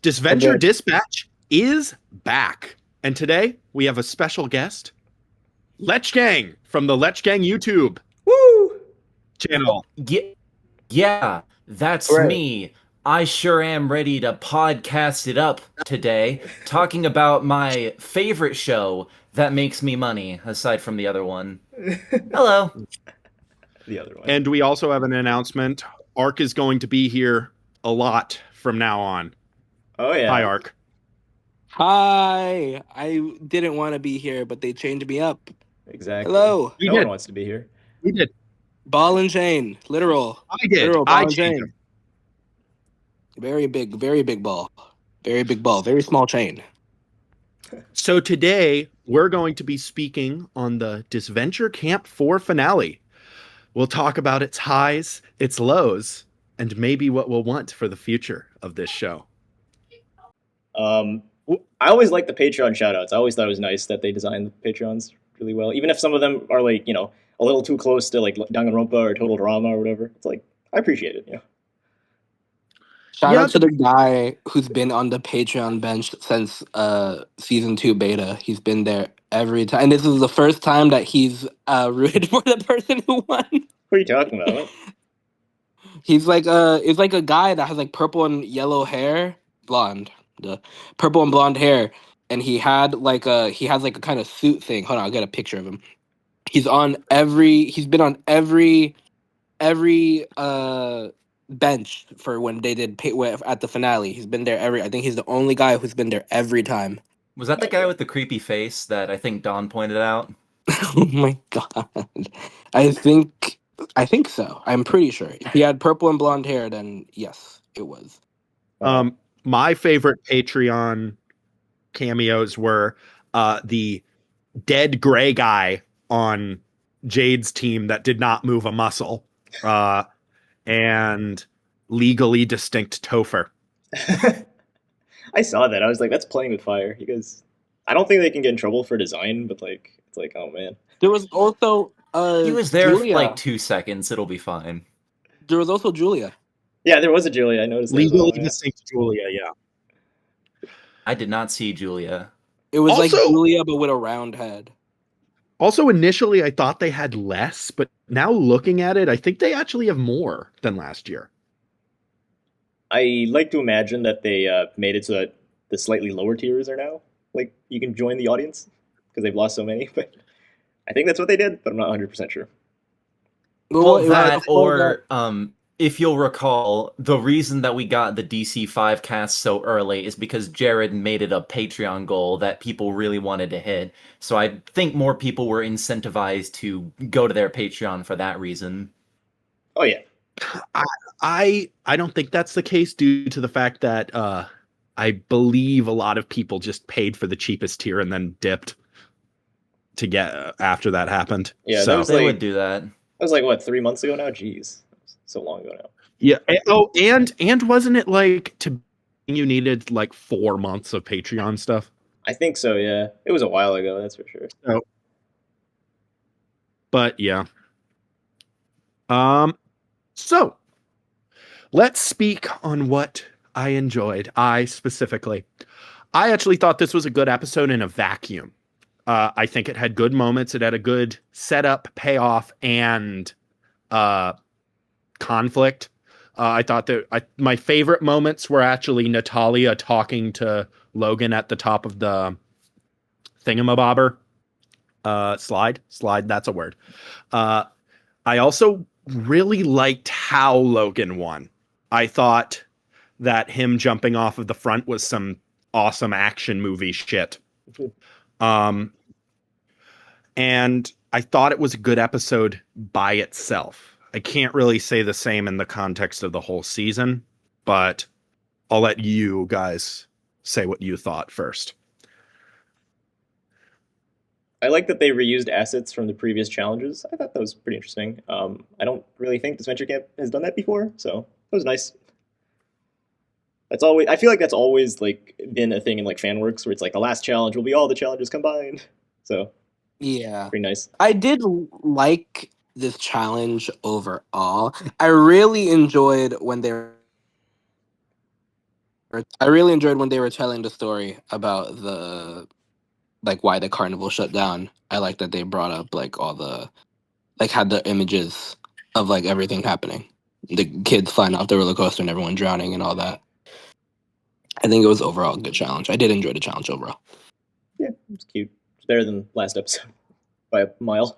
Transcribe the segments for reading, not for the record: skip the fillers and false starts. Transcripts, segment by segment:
Disventure Dispatch is back. And today we have a special guest, Lechgang from the Lechgang YouTube Woo! channel. Yeah, that's Right. me. I sure am ready to podcast it up today, talking about my favorite show that makes me money, aside from the other one. Hello. The other one. And we also have an announcement. Ark is going to be here a lot from now on. Oh yeah. Hi, Ark. Hi. I didn't want to be here, but they changed me up. Exactly. Hello. We No did. one wants to be here. We did. Ball and chain. Literal. I did. Literal I ball and changed chain. him. Very big ball. Very big ball. Very small chain. So today we're going to be speaking on the Disventure Camp 4 finale. We'll talk about its highs, its lows, and maybe what we'll want for the future of this show. I always like the Patreon shoutouts. I always thought it was nice that they designed the Patreons really well, even if some of them are like a little too close to like Danganronpa or Total Drama or whatever. It's like I appreciate it. Shout out to the guy who's been on the Patreon bench since season 2 beta. He's been there every time. And this is the first time that he's rooted for the person who won. What are you talking about? He's like it's like a guy that has like purple and yellow hair, blonde, the purple and blonde hair, and he has like a kind of suit thing. Hold on, I'll get a picture of him. He's been on every bench for when they did at the finale. He's been there I think he's the only guy who's been there every time. Was that the guy with the creepy face that I think Don pointed out? Oh my god. I think so. I'm pretty sure. If he had purple and blonde hair, then yes, it was. My favorite Patreon cameos were the dead gray guy on Jade's team that did not move a muscle, and legally distinct Topher. I saw that. I was like, that's playing with fire. You guys, I don't think they can get in trouble for design, but like, it's like, oh man. There was also He was there Julia. for like 2 seconds. It'll be fine. There was also Julia. Yeah, there was a Julia. I noticed that. Legally as well, distinct Julia, yeah. I did not see Julia. It was like Also- Julia, but with a round head. Also, initially, I thought they had less, but now looking at it, I think they actually have more than last year. I like to imagine that they made it so that the slightly lower tiers are now like you can join the audience because they've lost so many. But I think that's what they did, but I'm not 100% sure. Well, it was that before or if you'll recall, the reason that we got the DC5 cast so early is because Jared made it a Patreon goal that people really wanted to hit. So I think more people were incentivized to go to their Patreon for that reason. Oh yeah, I don't think that's the case due to the fact that I believe a lot of people just paid for the cheapest tier and then dipped to get after that happened. Yeah, so that was They like- would do that. that was like what 3 months ago now. Jeez, so long ago now. yeah. Oh, and wasn't it like you needed like 4 months of Patreon stuff? I think so. Yeah, it was a while ago. That's for sure. But yeah. So let's speak on what I enjoyed. I specifically, I actually thought this was a good episode in a vacuum. I think it had good moments. It had a good setup, payoff, and conflict. I thought that my favorite moments were actually Natalia talking to Logan at the top of the thingamabobber. Slide, that's a word. I also really liked how Logan won. I thought that him jumping off of the front was some awesome action movie shit. And I thought it was a good episode by itself. I can't really say the same in the context of the whole season, but I'll let you guys say what you thought first. I like that they reused assets from the previous challenges. I thought that was pretty interesting. I don't really think Disventure Camp has done that before, so that was nice. That's always. I feel like that's always like been a thing in like fan works where it's like the last challenge will be all the challenges combined. So Yeah. pretty nice. I did like this challenge overall. I really enjoyed when they were I really enjoyed when they were telling the story about the like why the carnival shut down. I like that they brought up like all the like had the images of like everything happening. The kids flying off the roller coaster and everyone drowning and all that. I think it was overall a good challenge. I did enjoy the challenge overall. Yeah, it's cute. It's better than last episode by a mile.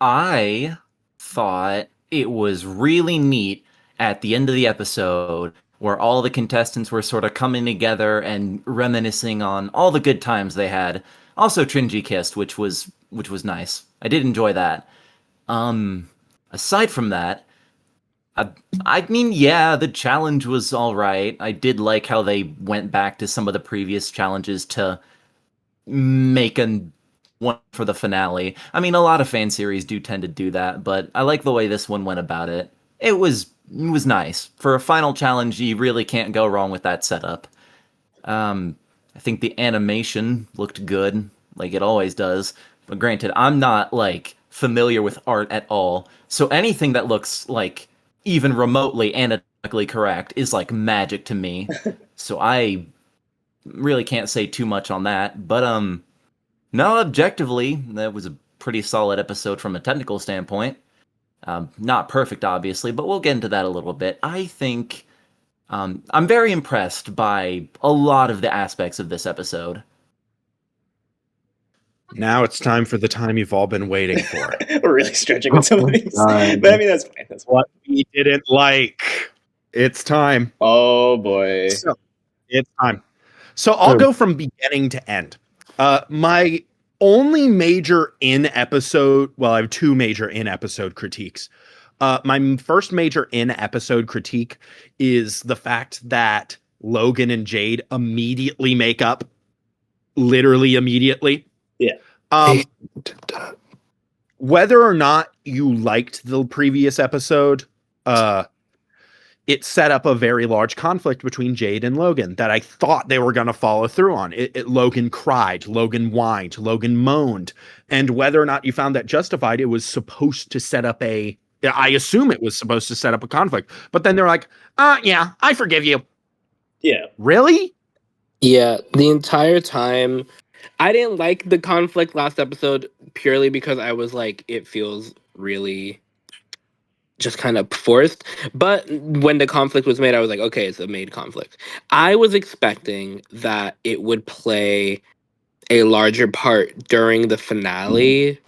I thought it was really neat at the end of the episode where all the contestants were sort of coming together and reminiscing on all the good times they had. Also, Trinji kissed, which was nice. I did enjoy that. Aside from that, I mean, yeah, the challenge was all right. I did like how they went back to some of the previous challenges to make one for the finale. I mean, a lot of fan series do tend to do that, but I like the way this one went about it. It was nice. For a final challenge, you really can't go wrong with that setup. I think the animation looked good, like it always does. But granted, I'm not like familiar with art at all, so anything that looks like even remotely anatomically correct is like magic to me. So I really can't say too much on that. But no, objectively, that was a pretty solid episode from a technical standpoint. Not perfect, obviously, but we'll get into that a little bit. I think I'm very impressed by a lot of the aspects of this episode. Now it's time for the time you've all been waiting for. We're really stretching on some of these. God. But I mean, that's fine. That's fine. What we didn't like. It's time. Oh, boy. So, it's time. So I'll go from beginning to end. My only major in-episode, well, I have two major in-episode critiques. My first major in-episode critique is the fact that Logan and Jade immediately make up. Literally immediately. Yeah. Whether or not you liked the previous episode, it set up a very large conflict between Jade and Logan that I thought they were going to follow through on. Logan cried, Logan whined, Logan moaned. And whether or not you found that justified, it was supposed to set up I assume it was supposed to set up a conflict. But then they're like, yeah, I forgive you. Yeah. Really? Yeah, the entire time I didn't like the conflict last episode purely because I was like, it feels really just kind of forced. But when the conflict was made, I was like, okay, it's a made conflict. I was expecting that it would play a larger part during the finale.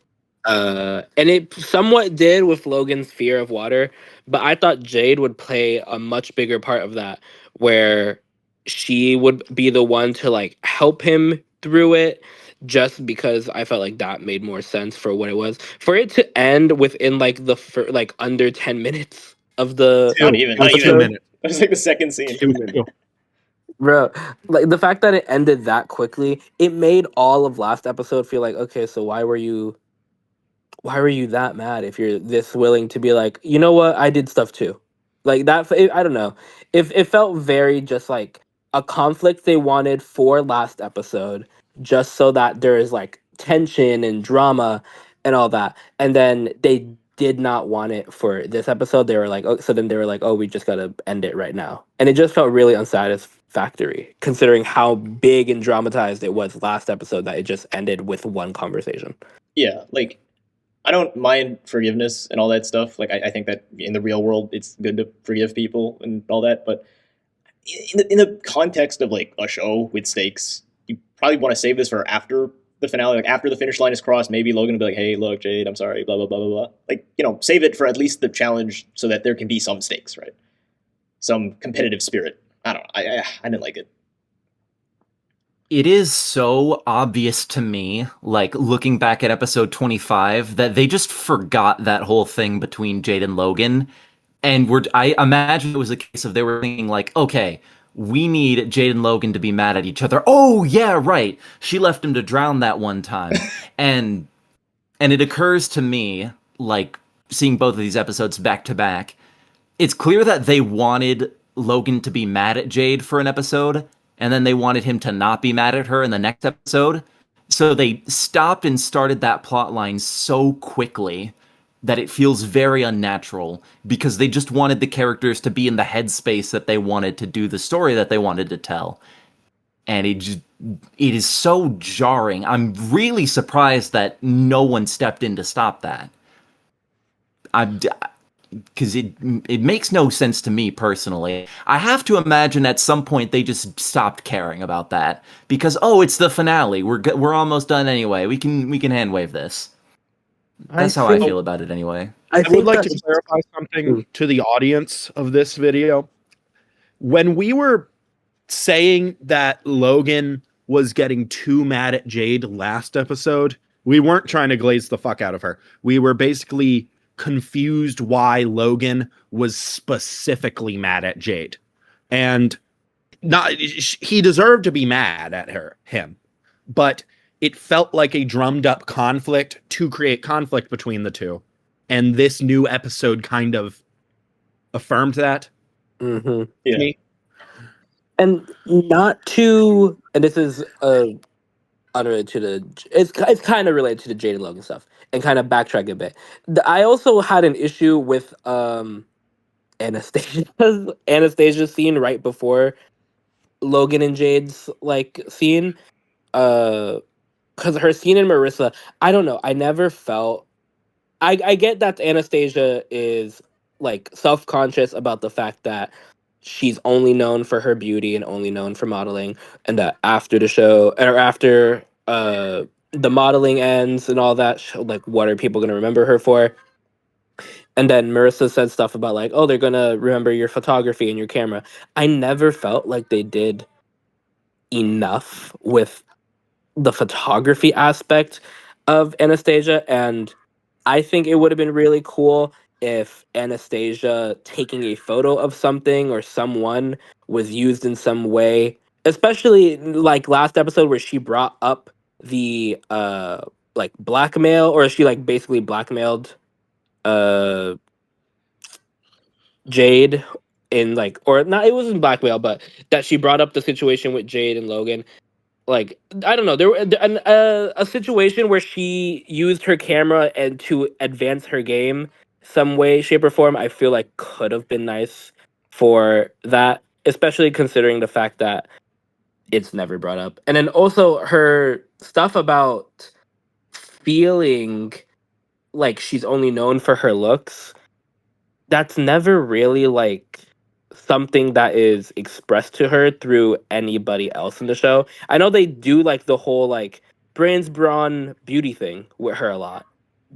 And it somewhat did with Logan's fear of water, but I thought Jade would play a much bigger part of that, where she would be the one to like help him through it, just because I felt like that made more sense for what it was. For it to end within like like under 10 minutes of the Not even. Not Two even. minutes. It was like the second scene. 2 minutes. Bro, like the fact that it ended that quickly, it made all of last episode feel like, okay, so why were you that mad if you're this willing to be like, you know what, I did stuff too, like that. I don't know, if it felt very just like a conflict they wanted for last episode, just so that there is like tension and drama and all that, and then they did not want it for this episode. They were like, oh, so then they were like, oh, we just gotta end it right now, and it just felt really unsatisfactory considering how big and dramatized it was last episode that it just ended with one conversation. Yeah, like, I don't mind forgiveness and all that stuff. Like, I think that in the real world, it's good to forgive people and all that. But in the context of like a show with stakes, you probably want to save this for after the finale, like after the finish line is crossed. Maybe Logan will be like, "Hey, look, Jade, I'm sorry," blah blah blah blah blah. Like, save it for at least the challenge so that there can be some stakes, right? Some competitive spirit. I don't know. I didn't like it. It is so obvious to me, like looking back at episode 25, that they just forgot that whole thing between Jade and Logan. And I imagine it was a case of they were thinking like, okay, we need Jade and Logan to be mad at each other. Oh yeah, right. She left him to drown that one time. and it occurs to me, like seeing both of these episodes back to back, it's clear that they wanted Logan to be mad at Jade for an episode, and then they wanted him to not be mad at her in the next episode. So they stopped and started that plot line so quickly that it feels very unnatural because they just wanted the characters to be in the headspace that they wanted to do the story that they wanted to tell. And it is so jarring. I'm really surprised that no one stepped in to stop that. Because it makes no sense to me personally. I have to imagine at some point they just stopped caring about that because it's the finale. We're almost done anyway. We can hand wave this. That's how I feel about it anyway. I would like to clarify something to the audience of this video. When we were saying that Logan was getting too mad at Jade last episode, we weren't trying to glaze the fuck out of her. We were basically confused why Logan was specifically mad at Jade. And he deserved to be mad at him. But it felt like a drummed up conflict to create conflict between the two. And this new episode kind of affirmed that. Mm-hmm. Yeah. And not to, and this is unrelated to it's kind of related to the Jade and Logan stuff, and kind of backtrack a bit. I also had an issue with Anastasia's scene right before Logan and Jade's like scene. Because her scene in Marissa, I don't know. I never felt. I get that Anastasia is like self-conscious about the fact that she's only known for her beauty and only known for modeling, and that after the show or after the modeling ends and all that, like what are people going to remember her for? And then Marissa said stuff about like, oh, they're going to remember your photography and your camera. I never felt like they did enough with the photography aspect of Anastasia, and I think it would have been really cool if Anastasia taking a photo of something or someone was used in some way, especially like last episode where she brought up the like blackmail, or she like basically blackmailed uh Jade in like, or not, it wasn't blackmail, but that she brought up the situation with Jade and Logan. Like, I don't know, there a situation where she used her camera and to advance her game some way, shape, or form. I feel like could have been nice for that, especially considering the fact that it's never brought up. And then also her stuff about feeling like she's only known for her looks, that's never really like something that is expressed to her through anybody else in the show. I know they do like the whole like brains brawn beauty thing with her a lot,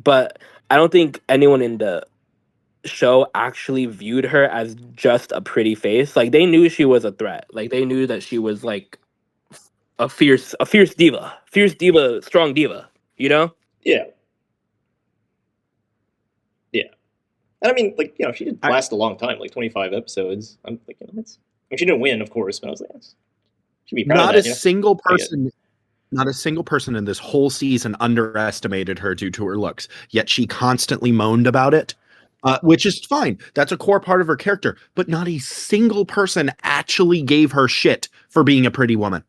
but I don't think anyone in the show actually viewed her as just a pretty face. Like they knew she was a threat. Like they knew that she was like a fierce diva, strong diva, you know? Yeah. Yeah. And I mean, like, she did last a long time, like 25 episodes. I'm thinking, I mean, she didn't win, of course, but I was like, she'd be proud Not of that. a single person. Not a single person in this whole season underestimated her due to her looks. Yet she constantly moaned about it, which is fine. That's a core part of her character. But not a single person actually gave her shit for being a pretty woman.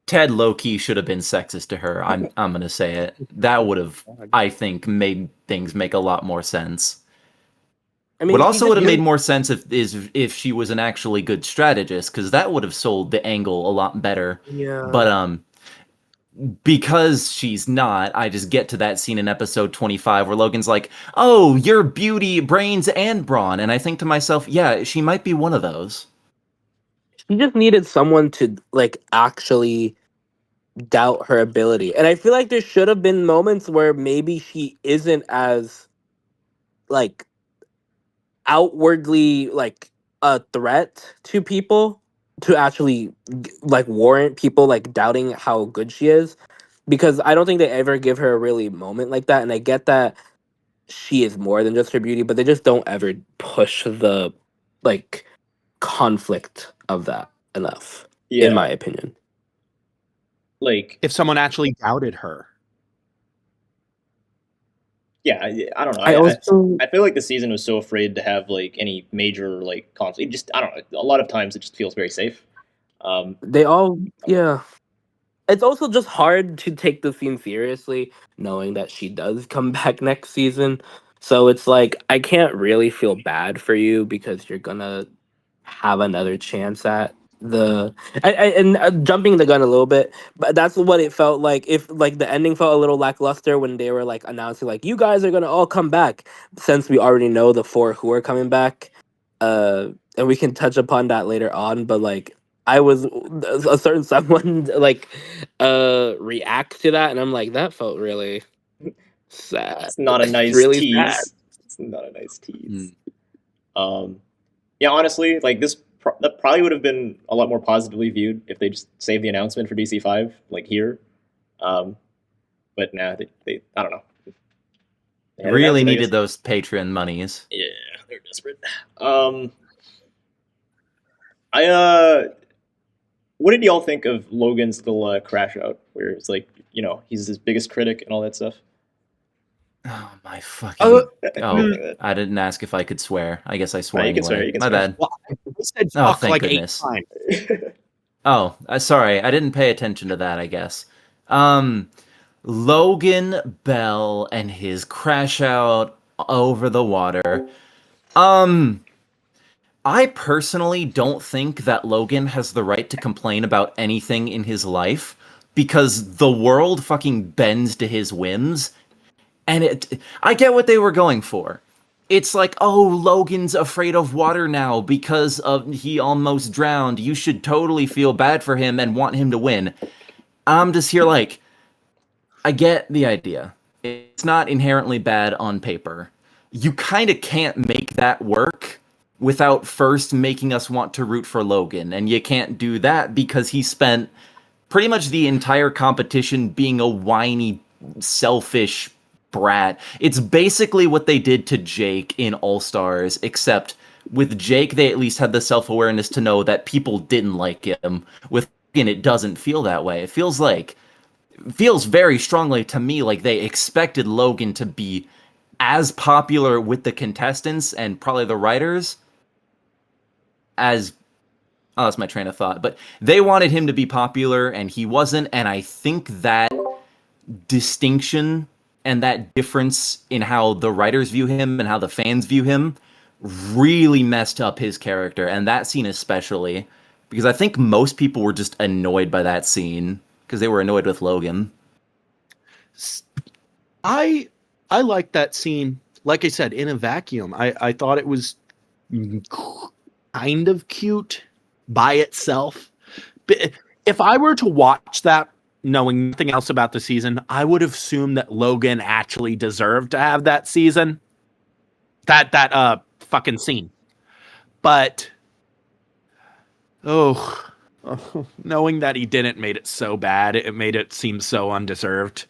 Ted low-key should have been sexist to her. I'm gonna say it. That would have, I think, made things make a lot more sense. I mean, what also would have made more sense if she was an actually good strategist, because that would have sold the angle a lot better. Yeah. But because she's not, I just get to that scene in episode 25 where Logan's like, "Oh, you're beauty, brains, and brawn," and I think to myself, yeah, she might be one of those. She just needed someone to like actually doubt her ability. And I feel like there should have been moments where maybe she isn't as like outwardly like a threat to people to actually like warrant people like doubting how good she is, because I don't think they ever give her a really moment like that. And I get that she is more than just her beauty, but they just don't ever push the like conflict of that enough, in my opinion. Like, if someone actually doubted her. Yeah, I don't know. I feel like the season was so afraid to have like any major like conflict. I don't know. A lot of times it just feels very safe. They all, yeah. it's also just hard to take the scene seriously, knowing that she does come back next season. So it's like I can't really feel bad for you because you're gonna have another chance at and jumping the gun a little bit, but that's what it felt like. If like the ending felt a little lackluster when they were like announcing like you guys are gonna all come back, since we already know the four who are coming back, and we can touch upon that later on. But like I was a certain someone like react to that, and I'm like that felt really sad. It's not a It's nice really sad. tease. It's not a nice tease. Yeah, honestly, like that probably would have been a lot more positively viewed if they just saved the announcement for DC5 like here. But nah, they I don't know. They had Really announced it, I needed guess. those Patreon monies. Yeah, they're desperate. I what did y'all think of Logan's little crash out, where it's like he's his biggest critic and all that stuff? Oh my Uh, fucking! What do you Oh, think of I didn't ask if I could swear. I guess I swore you can anyway. swear. You can My swear. bad. well, I said Oh, fuck thank like goodness. 8 times. Oh, sorry, I didn't pay attention to that, I guess. Um, Logan Bell and his crash out over the water. Um, I personally don't think that Logan has the right to complain about anything in his life because the world fucking bends to his whims. And I get what they were going for. It's like, oh, Logan's afraid of water now because of he almost drowned. You should totally feel bad for him and want him to win. I'm just here like, I get the idea. It's not inherently bad on paper. You kind of can't make that work without first making us want to root for Logan. And you can't do that because he spent pretty much the entire competition being a whiny, selfish brat. It's basically what they did to Jake in All Stars, except with Jake, they at least had the self awareness to know that people didn't like him. With Logan, it doesn't feel that way. It feels very strongly to me like they expected Logan to be as popular with the contestants and probably the writers as oh, that's my train of thought. But they wanted him to be popular, and he wasn't. And I think that distinction and that difference in how the writers view him and how the fans view him really messed up his character. And that scene especially, because I think most people were just annoyed by that scene because they were annoyed with Logan. I like that scene. Like I said, in a vacuum, I thought it was kind of cute by itself. But if I were to watch that, knowing nothing else about the season, I would assume that Logan actually deserved to have that season. That fucking scene. But knowing that he didn't made it so bad. It made it seem so undeserved.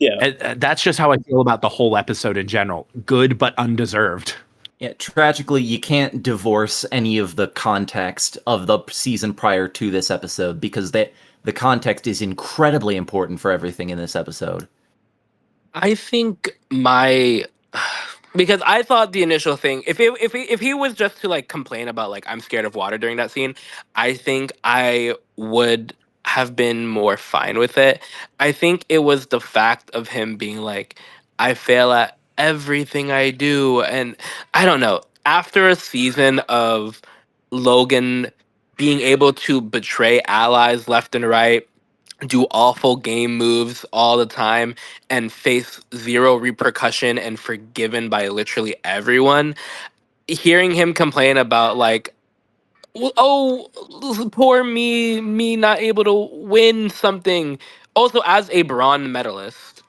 Yeah. And that's just how I feel about the whole episode in general. Good but undeserved. Yeah, tragically, you can't divorce any of the context of the season prior to this episode because the context is incredibly important for everything in this episode. I think my because I thought the initial thing, if he was just to like complain about like I'm scared of water during that scene, I think I would have been more fine with it. I think it was the fact of him being like I fail at everything I do, and I don't know. After a season of Logan being able to betray allies left and right, do awful game moves all the time and face zero repercussion and forgiven by literally everyone. Hearing him complain about like, oh, poor me not able to win something. Also, as a bronze medalist,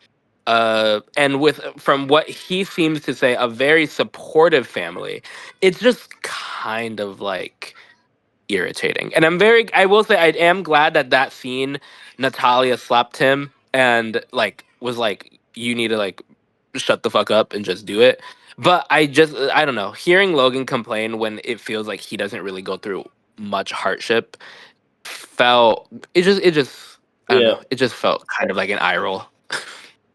and with from what he seems to say, a very supportive family, it's just kind of like irritating. And I will say, I am glad that that scene, Natalia slapped him and like was like, you need to like shut the fuck up and just do it. But I don't know. Hearing Logan complain when it feels like he doesn't really go through much hardship felt, it just, I don't Yeah. know. It just felt kind of like an eye roll.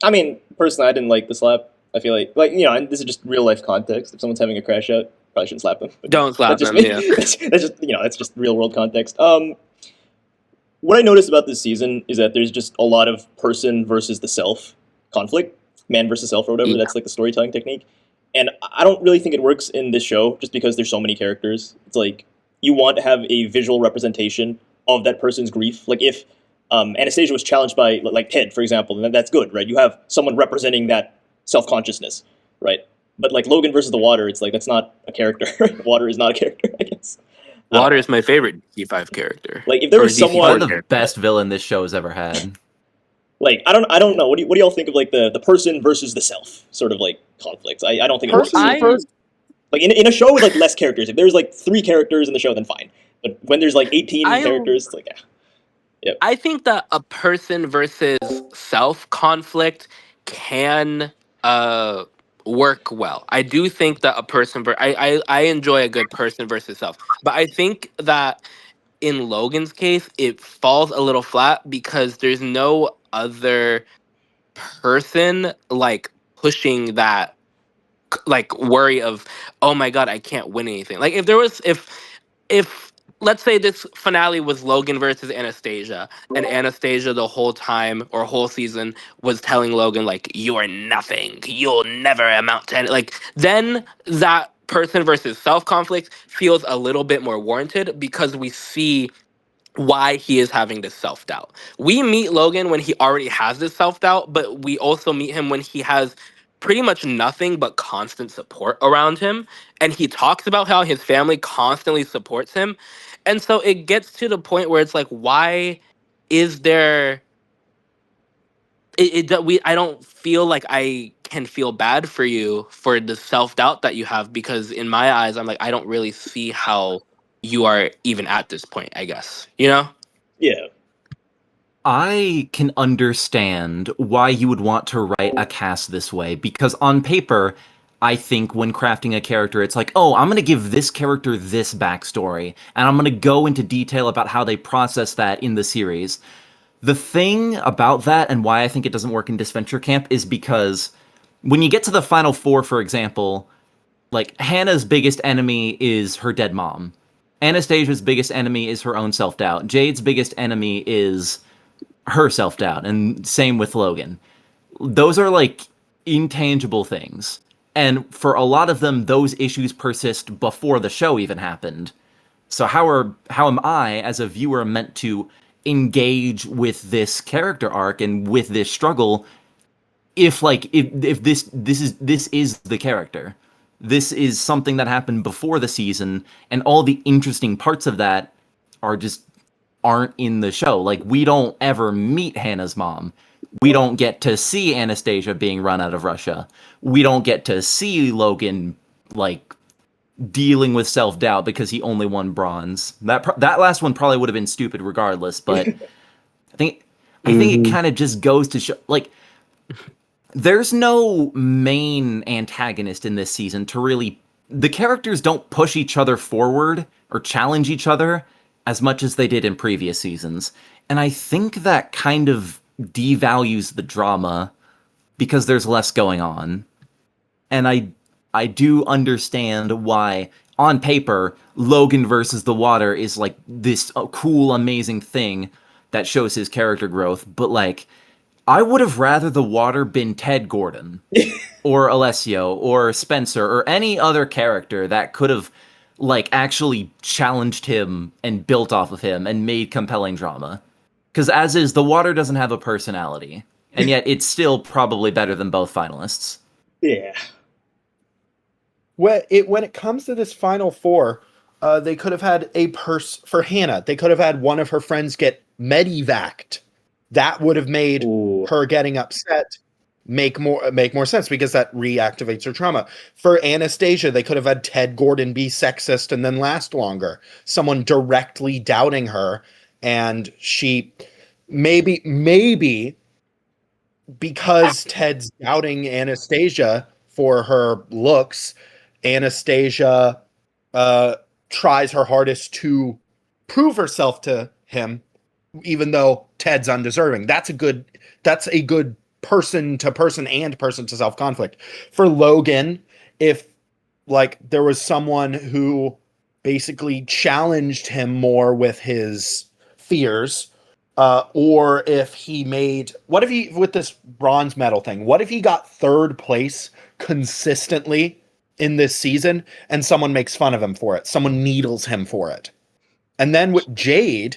I mean, personally, I didn't like the slap. I feel like and this is just real life context. If someone's having a crash out, probably shouldn't slap them. But Don't slap that's just him, me. yeah. That's just that's just real world context. what I noticed about this season is that there's just a lot of person versus the self conflict, man versus self or whatever. Yeah. That's like the storytelling technique. And I don't really think it works in this show just because there's so many characters. It's like you want to have a visual representation of that person's grief. Like if Anastasia was challenged by like Ted, for example, then that's good, right? You have someone representing that self-consciousness, right? But like Logan versus the water, it's like that's not a character. Water is not a character, I guess. Water is my favorite DC5 character. Like if there Or was DC4 someone Probably the character. best villain this show has ever had. like I don't know. What do y'all think of like the person versus the self sort of like conflicts? I don't think it works. Person first. Like in a show with like less characters, if there's like 3 characters in the show, then fine. But when there's like 18 I- characters, it's like I think that a person versus self conflict can work well. I do think that a person I enjoy a good person versus self. But I think that in Logan's case it falls a little flat because there's no other person like pushing that like worry of, oh my god, I can't win anything. Like if let's say this finale was Logan versus Anastasia, and Anastasia the whole time or whole season was telling Logan like, you are nothing, you'll never amount to like, then that person versus self conflict feels a little bit more warranted because we see why he is having this self doubt. We meet Logan when he already has this self doubt, but we also meet him when he has pretty much nothing but constant support around him. And he talks about how his family constantly supports him. And so it gets to the point where it's like, why is there. I don't feel like I can feel bad for you for the self doubt that you have because in my eyes, I'm like, I don't really see how you are even at this point, I guess. You know? yeah. I can understand why you would want to write a cast this way, because on paper, I think when crafting a character, it's like, oh, I'm going to give this character this backstory, and I'm going to go into detail about how they process that in the series. The thing about that, and why I think it doesn't work in Disventure Camp, is because when you get to the final 4, for example, like, Hannah's biggest enemy is her dead mom. Anastasia's biggest enemy is her own self-doubt. Jade's biggest enemy is her self-doubt, and same with Logan. Those are like intangible things, and for a lot of them those issues persist before the show even happened. So how am I as a viewer meant to engage with this character arc and with this struggle if this is the character? This is something that happened before the season, and all the interesting parts of that aren't in the show. Like, we don't ever meet Hannah's mom. We don't get to see Anastasia being run out of Russia. We don't get to see Logan, like, dealing with self-doubt because he only won bronze. That last one probably would have been stupid regardless, but I think it kind of just goes to show, like, there's no main antagonist in this season to really... The characters don't push each other forward or challenge each other as much as they did in previous seasons. And I think that kind of devalues the drama because there's less going on. And I do understand why, on paper, Logan versus the water is like this cool, amazing thing that shows his character growth. But like, I would have rather the water been Ted Gordon or Alessio or Spencer or any other character that could have like actually challenged him and built off of him and made compelling drama. Because as is, the water doesn't have a personality, and yet it's still probably better than both finalists. Yeah. When it comes to this final 4, they could have had for Hannah. They could have had one of her friends get medevaced. That would have made her getting upset make more sense because that reactivates her trauma. For Anastasia, they could have had Ted Gordon be sexist and then last longer. Someone directly doubting her, and she maybe because Ted's doubting Anastasia for her looks, Anastasia tries her hardest to prove herself to him, even though Ted's undeserving. That's a good person to person and person to self conflict. For Logan, if like there was someone who basically challenged him more with his fears, Or if he made, what if he, with this bronze medal thing, what if he got third place consistently in this season and someone makes fun of him for it? Someone needles him for it. And then with Jade,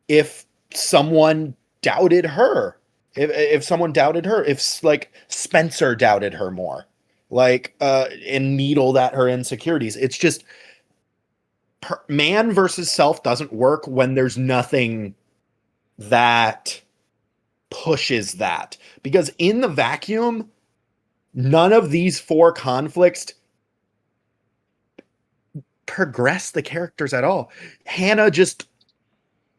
if someone doubted her, if someone doubted her, if like Spencer doubted her more, like, and needled at her insecurities, it's just man versus self doesn't work when there's nothing that pushes that, because in the vacuum, none of these four conflicts progress the characters at all. Hannah just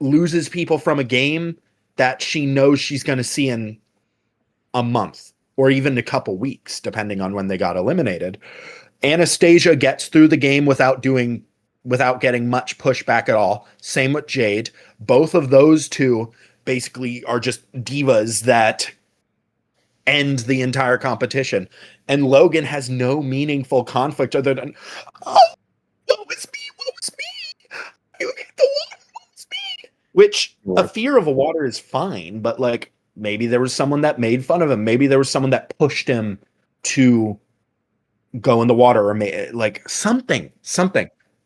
loses people from a game that she knows she's going to see in a month or even a couple weeks, depending on when they got eliminated. Anastasia gets through the game without getting much pushback at all. Same with Jade. Both of those two basically are just divas that end the entire competition. And Logan has no meaningful conflict other than, oh, what was me? You hit the water, what was me? Which, a fear of a water is fine, but like, maybe there was someone that made fun of him. Maybe there was someone that pushed him to go in the water, or like something.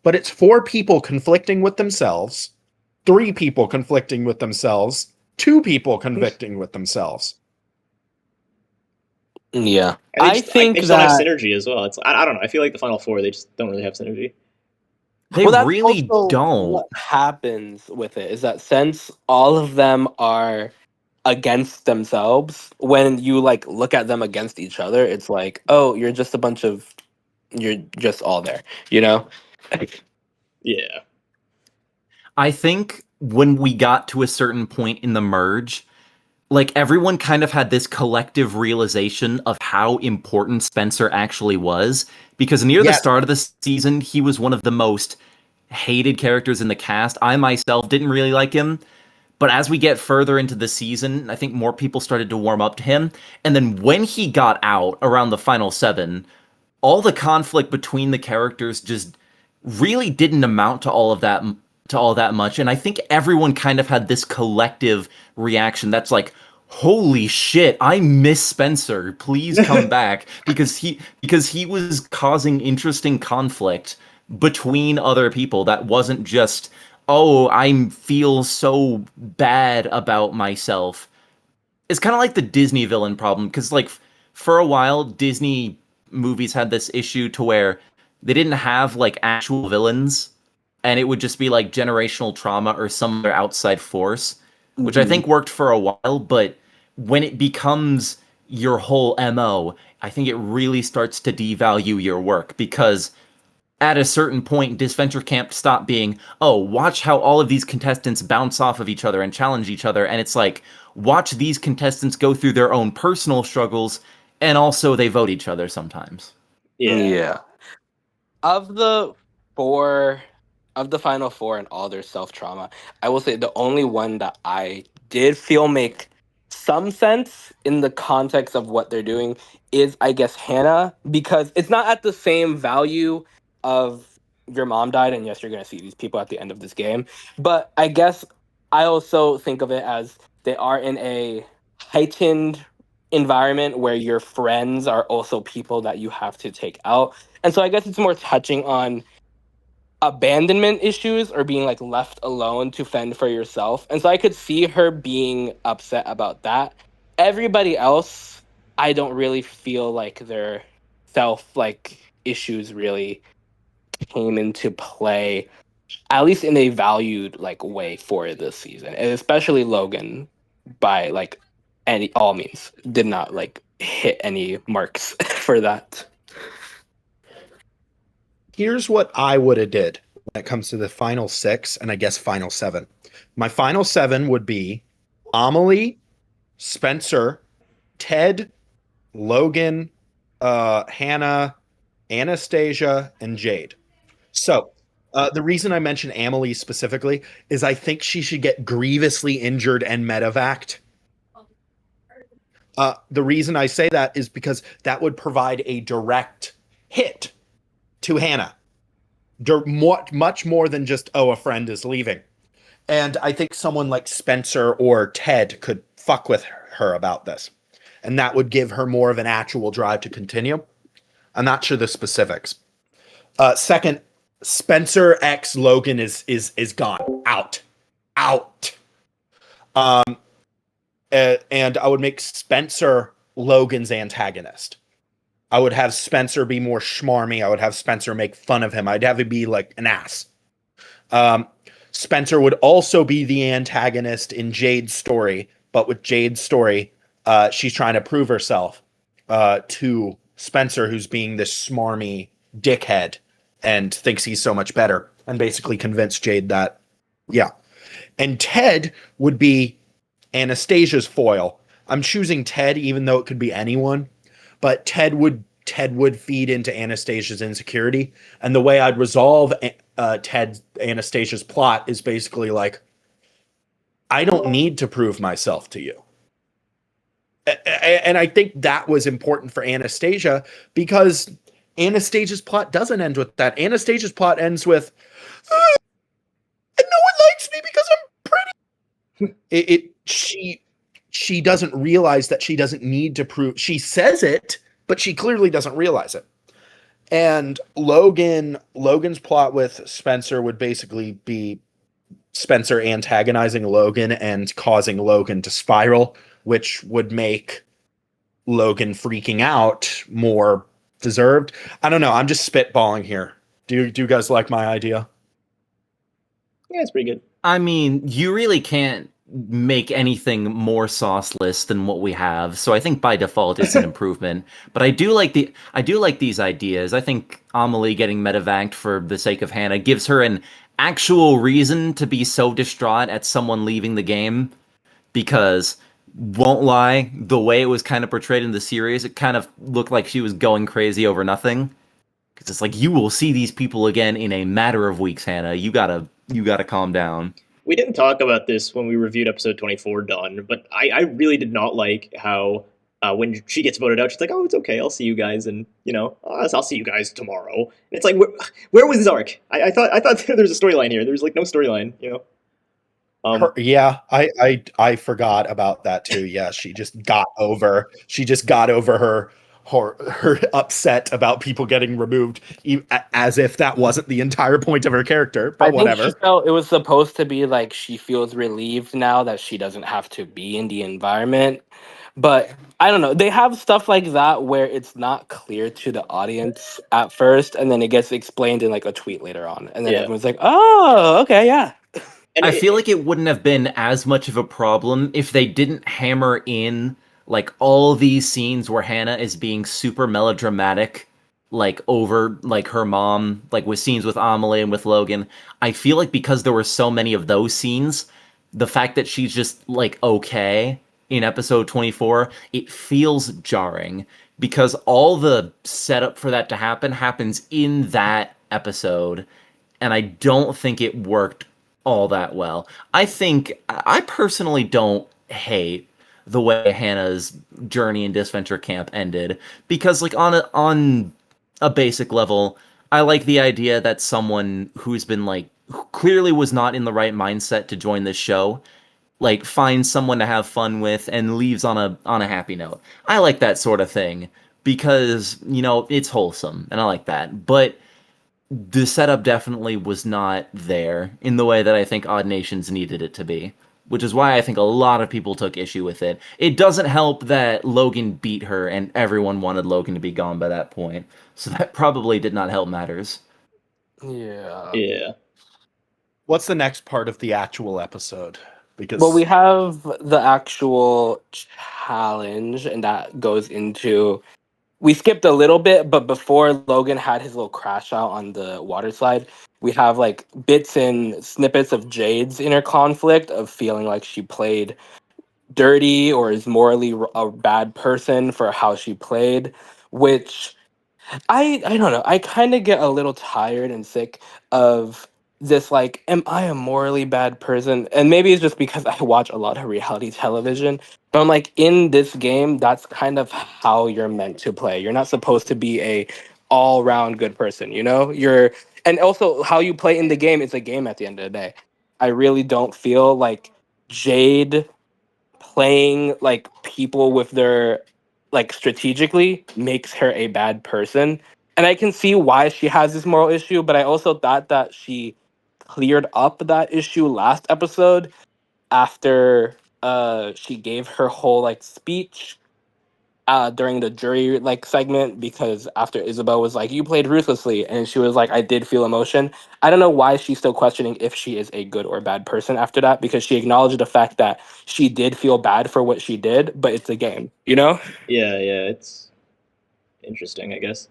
But it's four people conflicting with themselves, three people conflicting with themselves, two people conflicting with themselves. Yeah, And I think they just don't have that synergy as well. It's I don't know. I feel like the final four, they just don't really have synergy. They that's really also don't. what happens with it is that since all of them are against themselves, when you like look at them against each other, it's like, oh, you're just all there, you know? Yeah. I think when we got to a certain point in the merge, like everyone kind of had this collective realization of how important Spencer actually was, because near the Yes. start of the season, he was one of the most hated characters in the cast. I myself didn't really like him, but as we get further into the season, I think more people started to warm up to him. And then when he got out around the final 7, all the conflict between the characters just really didn't amount to all that much. And I think everyone kind of had this collective reaction that's like, holy shit, I miss Spencer, please come back, because he was causing interesting conflict between other people that wasn't just, oh, I feel so bad about myself. It's kind of like the Disney villain problem, because like for a while Disney movies had this issue to where they didn't have like actual villains, and it would just be like generational trauma or some other outside force, which I think worked for a while. But when it becomes your whole MO, I think it really starts to devalue your work, because at a certain point, Disventure Camp stopped being, oh, watch how all of these contestants bounce off of each other and challenge each other. And it's like, watch these contestants go through their own personal struggles, and also they vote each other sometimes. Yeah. Of the four, of the final four and all their self trauma, I will say the only one that I did feel make some sense in the context of what they're doing is, I guess, Hannah, because it's not at the same value of your mom died, and yes, you're going to see these people at the end of this game. But I guess I also think of it as they are in a heightened environment where your friends are also people that you have to take out. And so I guess it's more touching on abandonment issues or being like left alone to fend for yourself. And so I could see her being upset about that. Everybody else, I don't really feel like their self like issues really came into play, at least in a valued like way for this season. And especially Logan, by like any all means, did not like hit any marks for that. Here's what I would have did when it comes to the final 6 and I guess final 7. My final 7 would be Amelie, Spencer, Ted, Logan, Hannah, Anastasia, and Jade. So the reason I mention Amelie specifically is I think she should get grievously injured and medevaced. The reason I say that is because that would provide a direct hit to Hannah. Much more than just, oh, a friend is leaving. And I think someone like Spencer or Ted could fuck with her about this. And that would give her more of an actual drive to continue. I'm not sure the specifics. Second, Spencer X Logan is gone. Out. And I would make Spencer Logan's antagonist. I would have Spencer be more schmarmy. I would have Spencer make fun of him. I'd have him be like an ass. Spencer would also be the antagonist in Jade's story, but with Jade's story, she's trying to prove herself to Spencer, who's being this smarmy dickhead and thinks he's so much better, and basically convince Jade that, yeah. And Ted would be Anastasia's foil. I'm choosing Ted, even though it could be anyone, but Ted would feed into Anastasia's insecurity, and the way I'd resolve Anastasia's plot is basically like, I don't need to prove myself to you. And I think that was important for Anastasia, because Anastasia's plot doesn't end with that. Anastasia's plot ends with, and no one likes me because I'm pretty. She doesn't realize that she doesn't need to prove. She says it, but she clearly doesn't realize it. And Logan's plot with Spencer would basically be Spencer antagonizing Logan and causing Logan to spiral, which would make Logan freaking out more deserved. I don't know. I'm just spitballing here. Do you guys like my idea? Yeah, it's pretty good. I mean, you really can't make anything more sauceless than what we have, so I think by default it's an improvement. But I do like these ideas. I think Amelie getting medevaced for the sake of Hannah gives her an actual reason to be so distraught at someone leaving the game, because won't lie, the way it was kind of portrayed in the series, it kind of looked like she was going crazy over nothing. Because it's like, you will see these people again in a matter of weeks, Hannah. You gotta calm down. We didn't talk about this when we reviewed episode 24, Dawn, but I really did not like how when she gets voted out, she's like, oh, it's okay, I'll see you guys, and, I'll see you guys tomorrow. And it's like, where was this arc? I thought there was a storyline here. There's, like, no storyline, Yeah, I forgot about that too. Yeah, she just got over her upset about people getting removed, as if that wasn't the entire point of her character. But I think whatever. she felt it was supposed to be like she feels relieved now that she doesn't have to be in the environment. But I don't know. They have stuff like that where it's not clear to the audience at first, and then it gets explained in like a tweet later on, and then Yeah. everyone's like, "Oh, okay, yeah." And I feel like it wouldn't have been as much of a problem if they didn't hammer in like all these scenes where Hannah is being super melodramatic, like over like her mom, like with scenes with Amelie and with Logan. I feel like because there were so many of those scenes, the fact that she's just like okay in episode 24, it feels jarring, because all the setup for that to happen happens in that episode, and I don't think it worked all that well. I personally don't hate the way Hannah's journey in Disventure Camp ended, because like on a basic level, I like the idea that someone who's been like who clearly was not in the right mindset to join this show, like finds someone to have fun with and leaves on a happy note. I like that sort of thing because, it's wholesome and I like that. But the setup definitely was not there in the way that I think Odd Nations needed it to be, which is why I think a lot of people took issue with it. It doesn't help that Logan beat her and everyone wanted Logan to be gone by that point, so that probably did not help matters. Yeah. yeah. What's the next part of the actual episode? Because Well, we have the actual challenge, and that goes into. We skipped a little bit, but before Logan had his little crash out on the water slide, we have like bits and snippets of Jade's inner conflict of feeling like she played dirty or is morally a bad person for how she played, which I don't know. I kind of get a little tired and sick of this. Like, am I a morally bad person? And maybe it's just because I watch a lot of reality television. But I'm like, in this game, that's kind of how you're meant to play. You're not supposed to be a all-round good person. You're, and also how you play in the game is a game at the end of the day. I really don't feel like Jade playing like people with their like strategically makes her a bad person. And I can see why she has this moral issue, but I also thought that she cleared up that issue last episode after she gave her whole like speech during the jury like segment, because after Isabel was like, you played ruthlessly, and she was like, I did feel emotion. I don't know why she's still questioning if she is a good or bad person after that, because she acknowledged the fact that she did feel bad for what she did, but it's a game, you know? Yeah, it's interesting, I guess.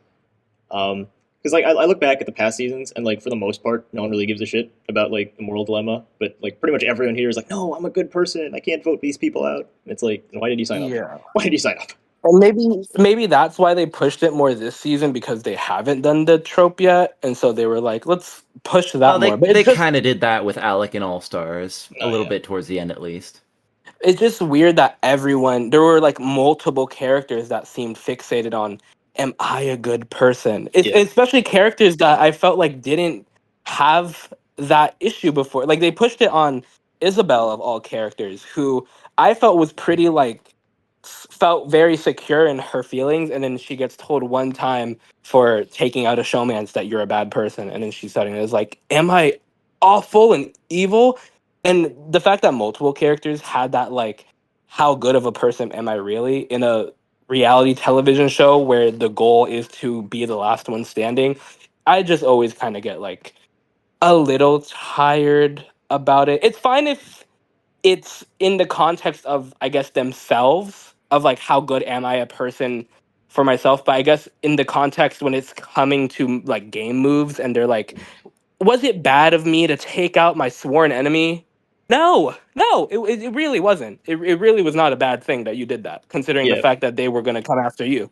Because like I look back at the past seasons, and like for the most part, no one really gives a shit about like the moral dilemma. But like pretty much everyone here is like, no, I'm a good person. I can't vote these people out. And it's like, why did you sign up? Yeah. Why did you sign up? And maybe that's why they pushed it more this season, because they haven't done the trope yet, and so they were like, let's push that They more. But they it's just kind of did that with Alec and All Stars a Oh little yeah, bit towards the end, at least. it's just weird that everyone, there were like multiple characters that seemed fixated on, am I a good person? It's yeah, especially characters that I felt like didn't have that issue before. Like they pushed it on Isabel of all characters, who I felt was pretty like felt very secure in her feelings, and then she gets told one time for taking out a showmance that you're a bad person, and then she's suddenly is like, am I awful and evil? And the fact that multiple characters had that like, how good of a person am I really in a reality television show where the goal is to be the last one standing, I just always kind of get like a little tired about it. It's fine if it's in the context of, I guess, themselves, of like, how good am I a person for myself, but I guess in the context when it's coming to like game moves and they're like, was it bad of me to take out my sworn enemy? No, it really wasn't. It really was not a bad thing that you did that, considering the yeah, fact that they were going to come after you.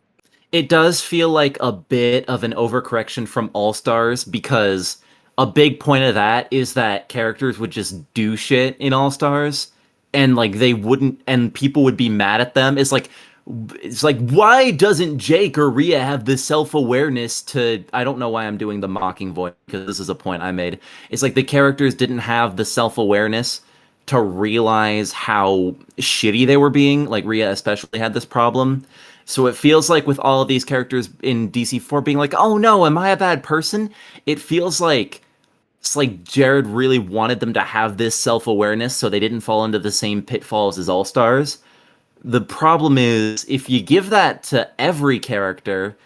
It does feel like a bit of an overcorrection from All Stars, because a big point of that is that characters would just do shit in All Stars, and like they wouldn't, and people would be mad at them. It's like, why doesn't Jake or Rhea have the self-awareness to, I don't know why I'm doing the mocking voice, because this is a point I made. It's like the characters didn't have the self-awareness to realize how shitty they were being. Like Rhea especially had this problem. So it feels like with all of these characters in DC4 being like, oh no, am I a bad person? It feels like it's like Jared really wanted them to have this self-awareness so they didn't fall into the same pitfalls as All Stars. The problem is, if you give that to every character,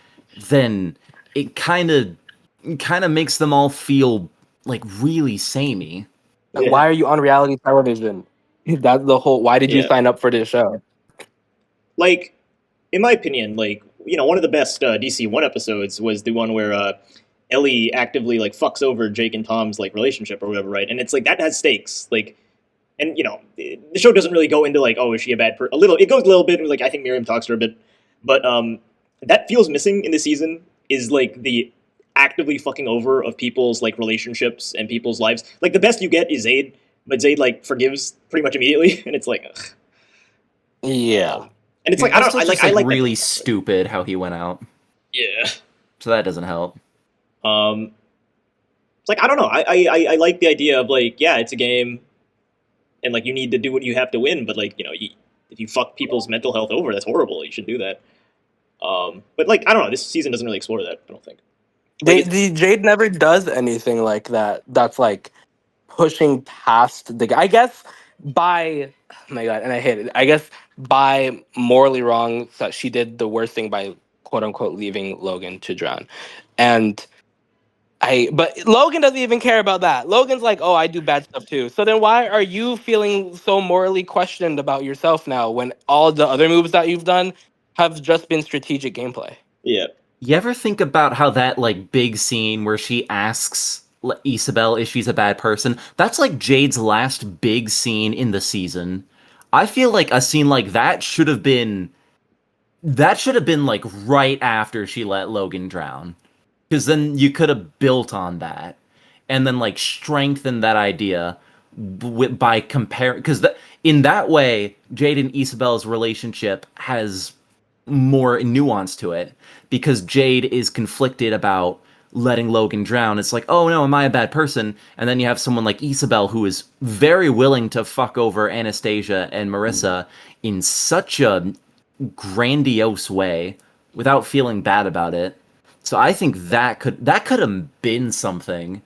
then it kind of makes them all feel like really samey. Like, yeah, why are you on reality television? That's the whole. Why did you yeah. sign up for this show? Like in my opinion, like one of the best DC1 episodes was the one where Ellie actively like fucks over Jake and Tom's like relationship or whatever, right? And it's like that has stakes, like. And the show doesn't really go into like, oh, is she a bad person? A little, it goes a little bit. Like I think Miriam talks to her a bit, but that feels missing in the season. Is like the actively fucking over of people's like relationships and people's lives. Like the best you get is Jade, but Jade like forgives pretty much immediately, and it's like, ugh. Yeah. And it's like I Plus, don't, it's just I like like really that. stupid how he went out. Yeah. So that doesn't help. It's like I don't know. I like the idea of like, yeah, it's a game, and like you need to do what you have to win, but like if you fuck people's mental health over, that's horrible. You should do that. But like I don't know. This season doesn't really explore that. I don't think. Like The Jade never does anything like that. That's like pushing past the guy. I guess by, oh my god, and I hate it. I guess by morally wrong that she did the worst thing by quote unquote leaving Logan to drown, and but Logan doesn't even care about that. Logan's like, oh, I do bad stuff too. So then why are you feeling so morally questioned about yourself now when all the other moves that you've done have just been strategic gameplay? yeah, You ever think about how that like big scene where she asks Isabel if she's a bad person? That's like Jade's last big scene in the season. I feel like a scene like that should have been like right after she let Logan drown. Because then you could have built on that and then like strengthened that idea by comparing. Because in that way, Jade and Isabel's relationship has more nuance to it, because Jade is conflicted about letting Logan drown. It's like, oh no, am I a bad person? And then you have someone like Isabel who is very willing to fuck over Anastasia and Marissa in such a grandiose way without feeling bad about it. So I think that could have been something.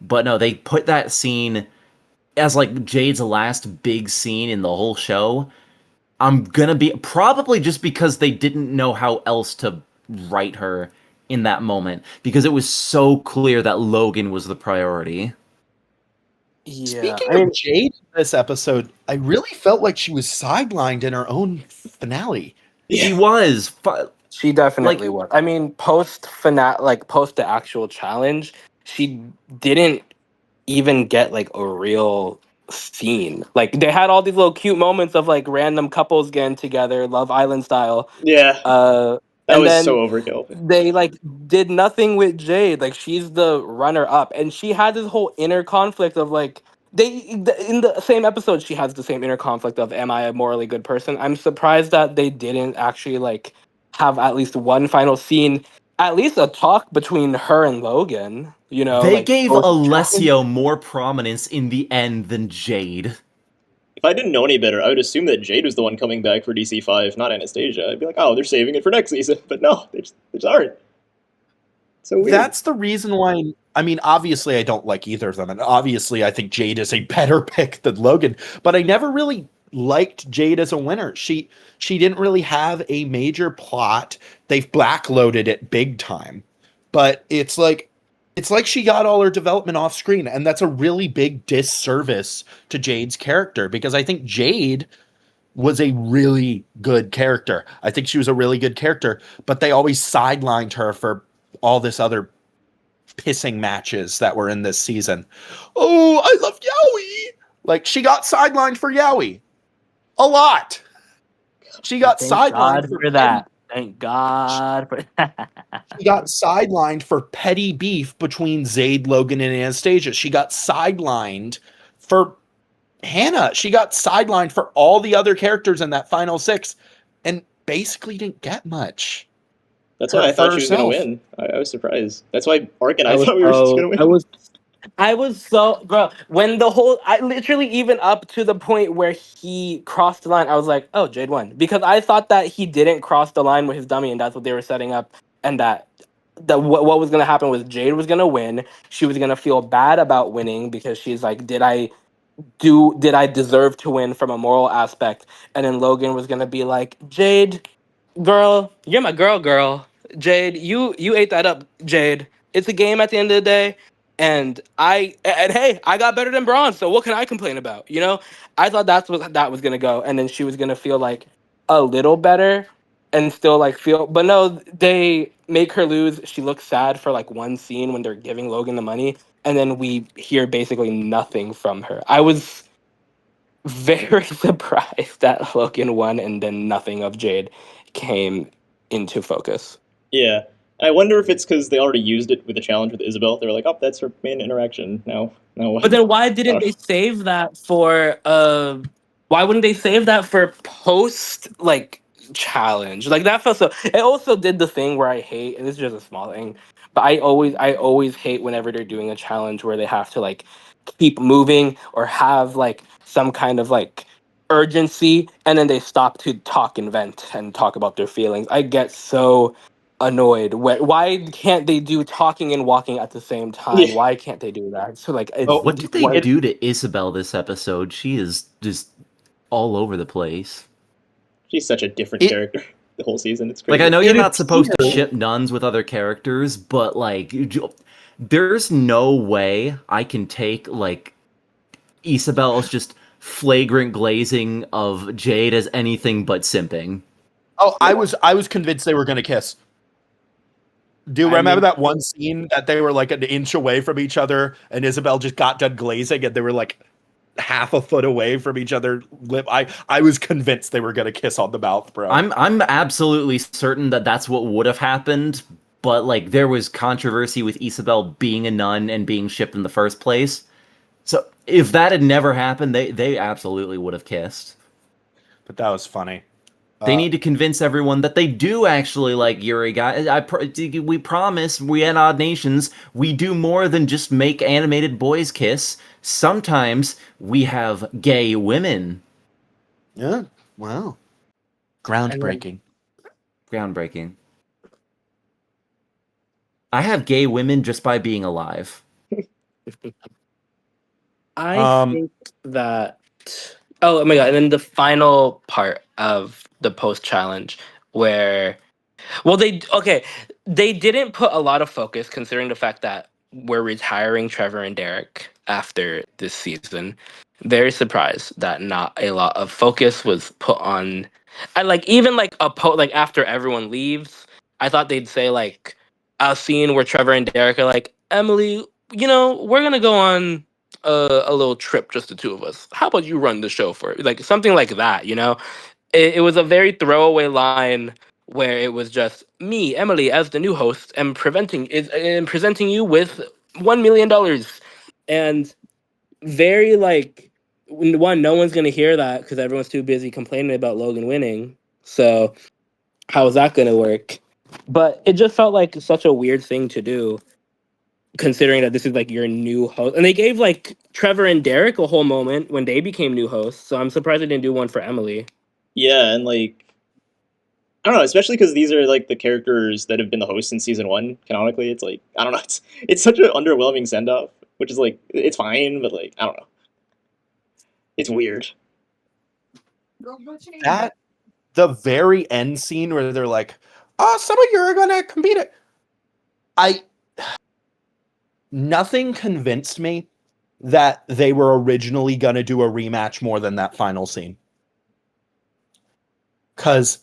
But no, they put that scene as like Jade's last big scene in the whole show. I'm gonna be probably just because they didn't know how else to write her in that moment because it was so clear that Logan was the priority. Yeah, Speaking I mean, of Jade in this episode, I really felt like she was sidelined in her own finale. She was she definitely like was. I mean, post the actual challenge, she didn't even get like a real scene. Like they had all these little cute moments of like random couples getting together, Love Island style. Yeah, Uh, that and was then so overkill. they like did nothing with Jade. Like she's the runner up, and she had this whole inner conflict of like in the same episode she has the same inner conflict of am I a morally good person? I'm surprised that they didn't actually like have at least one final scene, at least a talk between her and Logan. You know, they like gave post challenge. Alessio more prominence in the end than Jade. If I didn't know any better, I would assume that Jade was the one coming back for DC5, not Anastasia. I'd be like, oh, they're saving it for next season. But no, they just aren't. So weird. That's the reason why. I mean, obviously, I don't like either of them, and obviously, I think Jade is a better pick than Logan. But I never really liked Jade as a winner. She didn't really have a major plot. They've blackloaded it big time, but it's like she got all her development off screen, and that's a really big disservice to Jade's character because I think Jade was a really good character. I think she was a really good character, but they always sidelined her for all this other pissing matches that were in this season. Oh, I love Yowie. Like she got sidelined for Yowie a lot. She got Thank sidelined God for for that. Thank God for that. She got sidelined for petty beef between Jade, Logan, and Anastasia. She got sidelined for Hannah. She got sidelined for all the other characters in that final six and basically didn't get much. That's why I thought she was going to herself. win. I was surprised. That's why Ark and I I was thought we were just so going to I win. was I was so bro when the whole I literally even up to the point where he crossed the line. I was like, oh, Jade won because I thought that he didn't cross the line with his dummy, and that's what they were setting up, and that what was gonna happen was Jade was gonna win. She was gonna feel bad about winning because she's like, did I deserve to win from a moral aspect? And then Logan was gonna be like, Jade, girl, you're my girl. Jade, you ate that up, Jade. It's a game at the end of the day. And hey, I got better than bronze, so what can I complain about? You know? I thought that's what that was gonna go. And then she was gonna feel like a little better and still like feel, but no, they make her lose. She looks sad for like one scene when they're giving Logan the money, and then we hear basically nothing from her. I was very surprised that Logan won and then nothing of Jade came into focus. Yeah. I wonder if it's because they already used it with the challenge with Isabel. They were like, oh, that's her main interaction. Now what? But then why didn't they save that for why wouldn't they save that for post like challenge? Like that felt so it also did the thing where I hate, and this is just a small thing, but I always hate whenever they're doing a challenge where they have to like keep moving or have like some kind of like urgency and then they stop to talk and vent and talk about their feelings. I get so annoyed. Why can't they do talking and walking at the same time? Yeah. Why can't they do that? So like it's Oh, What did they do to Isabel this episode? She is just all over the place. She's such a different It- character the whole season. It's Like, crazy. I know you're It not supposed to appears- ship nuns with other characters, but like, there's no way I can take like Isabel's just flagrant glazing of Jade as anything but simping. Oh, I was convinced they were going to kiss. Do you I remember mean- that one scene that they were like an inch away from each other and Isabel just got done glazing and they were like half a foot away from each other lip? I was convinced they were going to kiss on the mouth, bro. I'm absolutely certain that that's what would have happened, but like there was controversy with Isabel being a nun and being shipped in the first place. So if that had never happened, they absolutely would have kissed. But that was funny. They need to convince everyone that they do actually like Yuri, guys. We promise, we at Odd Nations, we do more than just make animated boys kiss. Sometimes we have gay women. Yeah. Wow. Groundbreaking. Groundbreaking. I have gay women just by being alive. I think that. Oh my god! And then the final part of the post challenge, where, well, they didn't put a lot of focus, considering the fact that we're retiring Trevor and Derek after this season. Very surprised that not a lot of focus was put on. I like even like like after everyone leaves, I thought they'd say like a scene where Trevor and Derek are like, Emily, we're gonna go on a little trip, just the two of us. How about you run the show for it? Like something like that, It was a very throwaway line where it was just me, Emily, as the new host, and presenting you with $1 million, and very like one, no one's gonna hear that because everyone's too busy complaining about Logan winning. So how is that gonna work? But it just felt like such a weird thing to do, considering that this is like your new host. And they gave like Trevor and Derek a whole moment when they became new hosts. So I'm surprised they didn't do one for Emily. Yeah, and like I don't know, especially because these are like the characters that have been the hosts in season one. Canonically, it's like I don't know, it's such an underwhelming send off, which is like it's fine, but like I don't know, it's weird. That the very end scene where they're like, "Oh, some of you are gonna compete." Nothing convinced me that they were originally gonna do a rematch more than that final scene. Because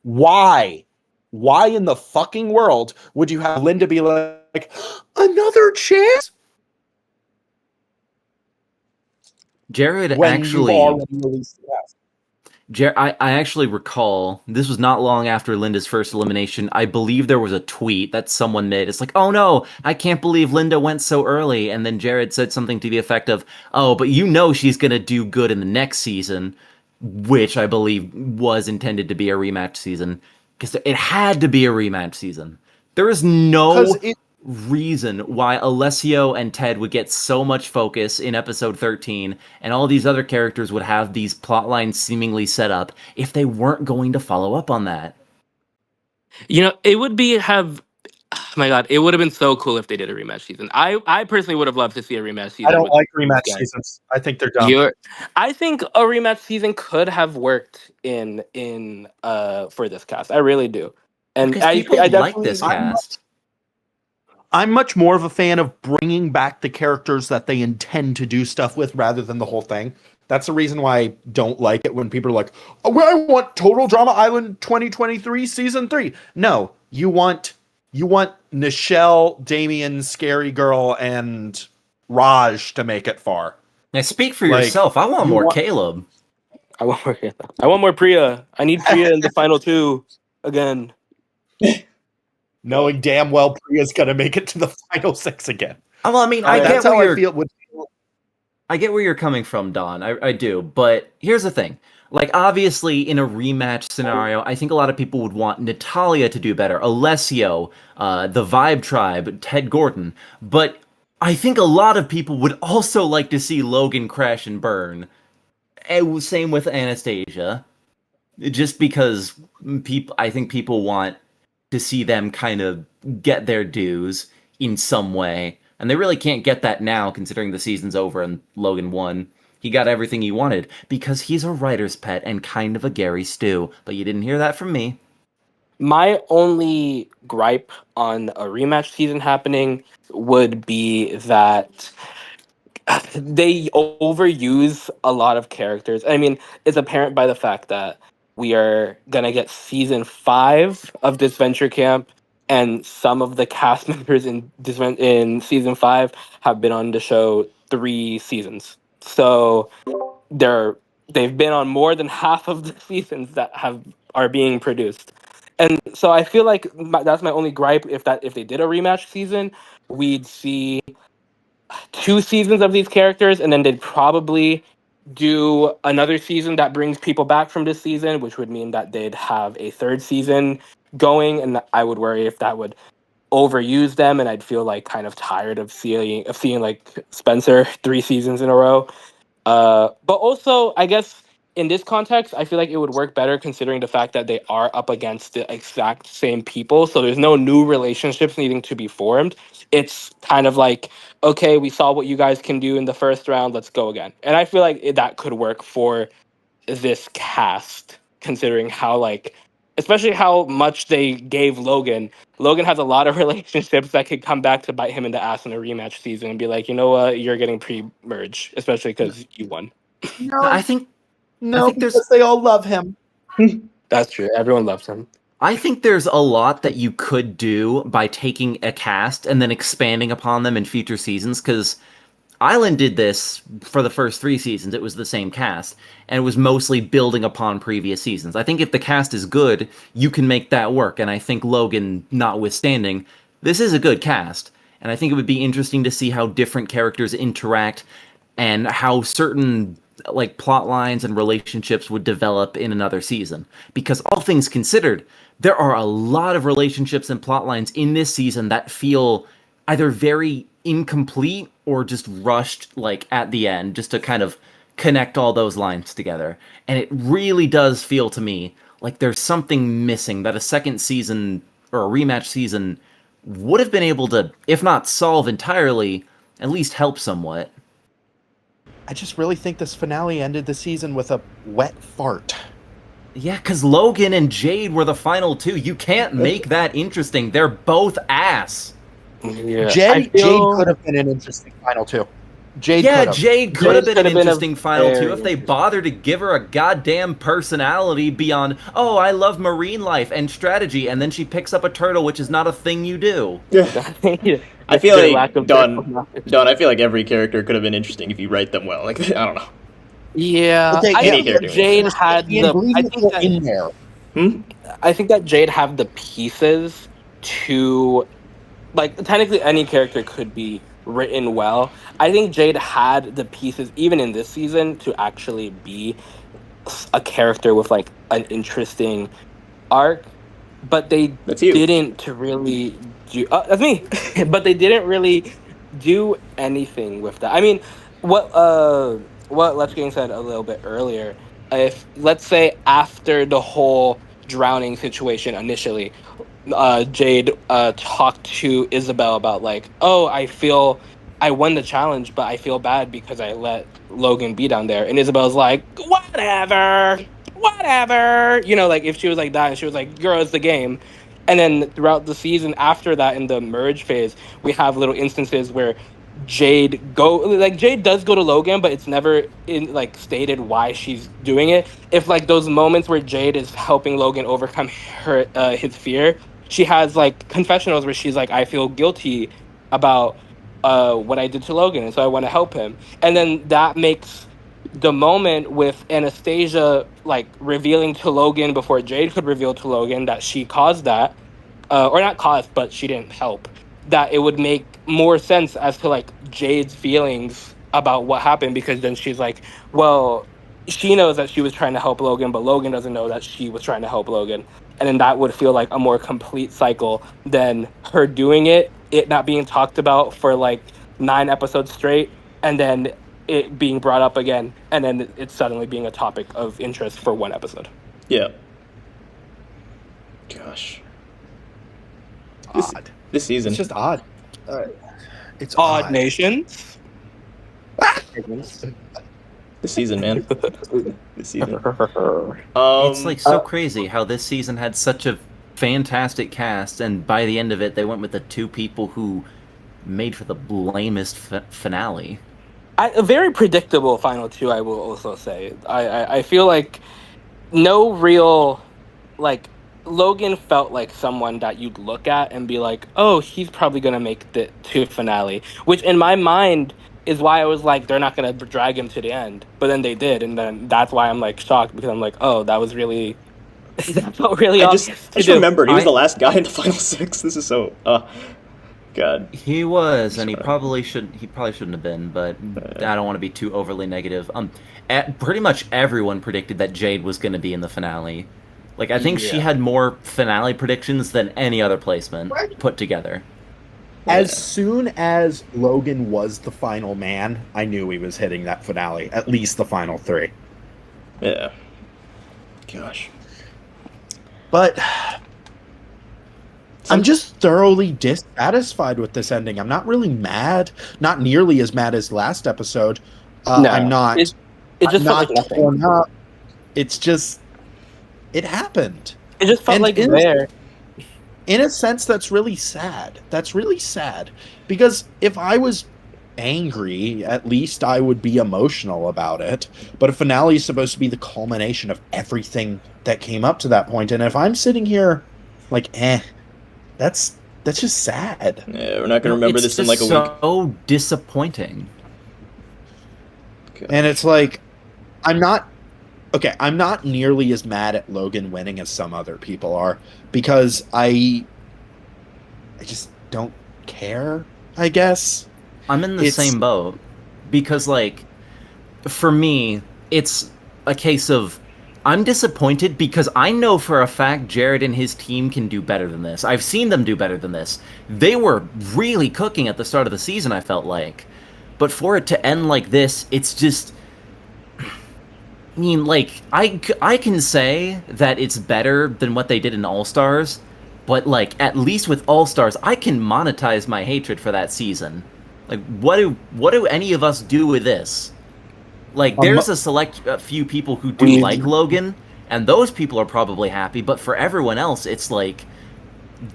why? Why in the fucking world would you have Linda be like, another chance? Jared When actually. you've already released the cast. I actually recall, this was not long after Linda's first elimination. I believe there was a tweet that someone made. It's like, oh no, I can't believe Linda went so early. And then Jared said something to the effect of, oh, but she's going to do good in the next season, which I believe was intended to be a rematch season. Because it had to be a rematch season. There is no reason why Alessio and Ted would get so much focus in episode 13 and all these other characters would have these plot lines seemingly set up if they weren't going to follow up on that. It would oh my god, it would have been so cool if they did a rematch season. I personally would have loved to see a rematch season. I don't like rematch seasons. I think they're dumb. I think a rematch season could have worked in for this cast. I really do. And because people I like this cast. I'm much more of a fan of bringing back the characters that they intend to do stuff with rather than the whole thing. That's the reason why I don't like it when people are like, oh, well, I want Total Drama Island 2023 Season 3. No, you want Nichelle, Damien, Scary Girl, and Raj to make it far. Now speak for yourself. I want more Caleb. I want more Priya. I need Priya in the final two again. Knowing damn well Priya's gonna make it to the final 6 again. Well, I mean, that's how I feel. I get where you're coming from, Don. I do. But here's the thing. Like, obviously, in a rematch scenario, I think a lot of people would want Natalia to do better, Alessio, the Vibe Tribe, Ted Gordon. But I think a lot of people would also like to see Logan crash and burn. Same with Anastasia. Just because I think people want to see them kind of get their dues in some way. And they really can't get that now, considering the season's over and Logan won. He got everything he wanted, because he's a writer's pet and kind of a Gary Stew. But you didn't hear that from me. My only gripe on a rematch season happening would be that they overuse a lot of characters. I mean, it's apparent by the fact that we are gonna get season 5 of Disventure Camp, and some of the cast members in season 5 have been on the show 3 seasons. So they've been on more than half of the seasons that are being produced. And so I feel like that's my only gripe. If they did a rematch season, we'd see 2 seasons of these characters, and then they'd probably do another season that brings people back from this season, which would mean that they'd have a third season going, and I would worry if that would overuse them, and I'd feel like kind of tired of seeing like Spencer 3 seasons in a row. But also, I guess in this context, I feel like it would work better considering the fact that they are up against the exact same people. So there's no new relationships needing to be formed. It's kind of like, okay, we saw what you guys can do in the first round. Let's go again. And I feel like that could work for this cast, considering how like, especially how much they gave Logan. Logan has a lot of relationships that could come back to bite him in the ass in a rematch season and be like, you know what, you're getting pre-merge, especially because you won. No, I think No, think there's- because they all love him. That's true. Everyone loves him. I think there's a lot that you could do by taking a cast and then expanding upon them in future seasons, because Island did this for the first 3 seasons. It was the same cast, and it was mostly building upon previous seasons. I think if the cast is good, you can make that work, and I think Logan notwithstanding, this is a good cast, and I think it would be interesting to see how different characters interact and how certain like plot lines and relationships would develop in another season. Because all things considered, there are a lot of relationships and plot lines in this season that feel either very incomplete or just rushed like at the end just to kind of connect all those lines together. And it really does feel to me like there's something missing that a second season or a rematch season would have been able to, if not solve entirely, at least help somewhat. I just really think this finale ended the season with a wet fart. Yeah, because Logan and Jade were the final two. You can't make that interesting. They're both ass. Yeah. Jade could have been an interesting final two. Jade could have. Jade could have been an could have been a interesting final two very if they interesting- bothered to give her a goddamn personality beyond, oh, I love marine life and strategy, and then she picks up a turtle, which is not a thing you do. I feel Their like lack of Don. I feel like every character could have been interesting if you write them well. Like I don't know. Yeah, Okay, I any think that character. Jade had Ian the. I Gleason's think that in there. I think that Jade have the pieces to, like, technically any character could be written well. I think Jade had the pieces, even in this season, to actually be a character with like an interesting arc, but they That's you. didn't really do. That's me. But they didn't really do anything with that. I mean, what Lechgang said a little bit earlier. If let's say after the whole drowning situation initially, Jade talked to Isabel about like, oh, I feel I won the challenge, but I feel bad because I let Logan be down there. And Isabel's like, whatever. You know, like if she was like that and she was like, girl, it's the game. And then throughout the season after that, in the merge phase, we have little instances where Jade does go to Logan, but it's never in like stated why she's doing it. If like those moments where Jade is helping Logan overcome his fear, she has like confessionals where she's like, I feel guilty about what I did to Logan, and so I want to help him. And then that makes the moment with Anastasia like revealing to Logan before Jade could reveal to Logan that she caused that, or not caused, but she didn't help. That it would make more sense as to like Jade's feelings about what happened, because then she's like, well, she knows that she was trying to help Logan, but Logan doesn't know that she was trying to help Logan. And then that would feel like a more complete cycle than her doing it not being talked about for like 9 episodes straight, and then it being brought up again, and then it suddenly being a topic of interest for 1 episode. Yeah. Gosh. Odd. This season. It's just odd. It's Odd odd. Nations. This season, man. This season. It's like so crazy how this season had such a fantastic cast, and by the end of it, they went with the two people who made for the lamest finale. A very predictable final two, I will also say. I feel like no real, like, Logan felt like someone that you'd look at and be like, oh, he's probably going to make the two finale, which in my mind is why I was like, they're not going to drag him to the end. But then they did, and then that's why I'm like shocked, because I'm like, oh, that was really, that felt really I obvious just to do. remembered he was the last guy in the final 6. This is so God. He was, and he Sorry. probably shouldn't have been, but I don't want to be too overly negative. Pretty much everyone predicted that Jade was going to be in the finale. Like, I think she Yeah. had more finale predictions than any other placement put together. As Yeah. soon as Logan was the final man, I knew he was hitting that finale, at least the final 3. Yeah. Gosh. But I'm just thoroughly dissatisfied with this ending. I'm not really mad, not nearly as mad as last episode. No, I'm not. It I'm just felt not like nothing. torn up. It's just, it happened. It just felt And like in- there. In a sense, that's really sad. That's really sad because if I was angry, at least I would be emotional about it. But a finale is supposed to be the culmination of everything that came up to that point. And if I'm sitting here like, that's just sad. Yeah, we're not gonna remember it's this in just like a week. so disappointing. God. And it's like, I'm not nearly as mad at Logan winning as some other people are because I just don't care, I guess. I'm in the It's- same boat because, like, for me, it's a case of I'm disappointed because I know for a fact Jared and his team can do better than this. I've seen them do better than this. They were really cooking at the start of the season, I felt like. But for it to end like this, it's just... I mean, like, I can say that it's better than what they did in All-Stars, but, like, at least with All-Stars, I can monetize my hatred for that season. Like, what do any of us do with this? Like, there's a select few people who do like Logan, and those people are probably happy, but for everyone else, it's like,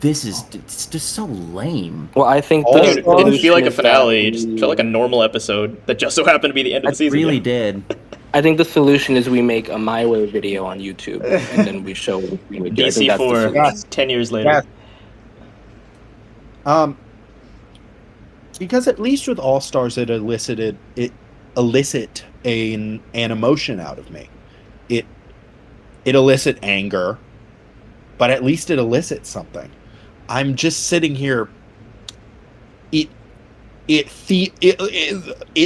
it's just so lame. Well, I think Oh, It didn't feel like a solution is finale. It that just felt like a normal episode that just so happened to be the end of the It season. really yeah. did. I think the solution is we make a My Way video on YouTube and then we show what we do. I think that's the DC4, solution. 10 years later. Yeah. Because at least with All Stars, it elicit an emotion out of me. It elicit anger, but at least it elicits something. I'm just sitting here. It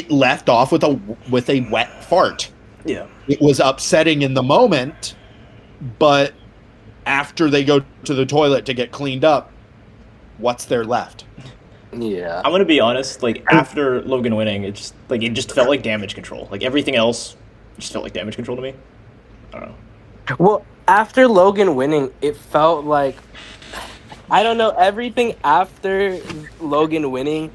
left off with a wet fart. Yeah. It was upsetting in the moment, but after they go to the toilet to get cleaned up, what's there left? Yeah. I'm gonna be honest, like after Logan winning, it just felt like damage control. Like everything else just felt like damage control to me. I don't know. Well, after Logan winning, it felt like I don't know, everything after Logan winning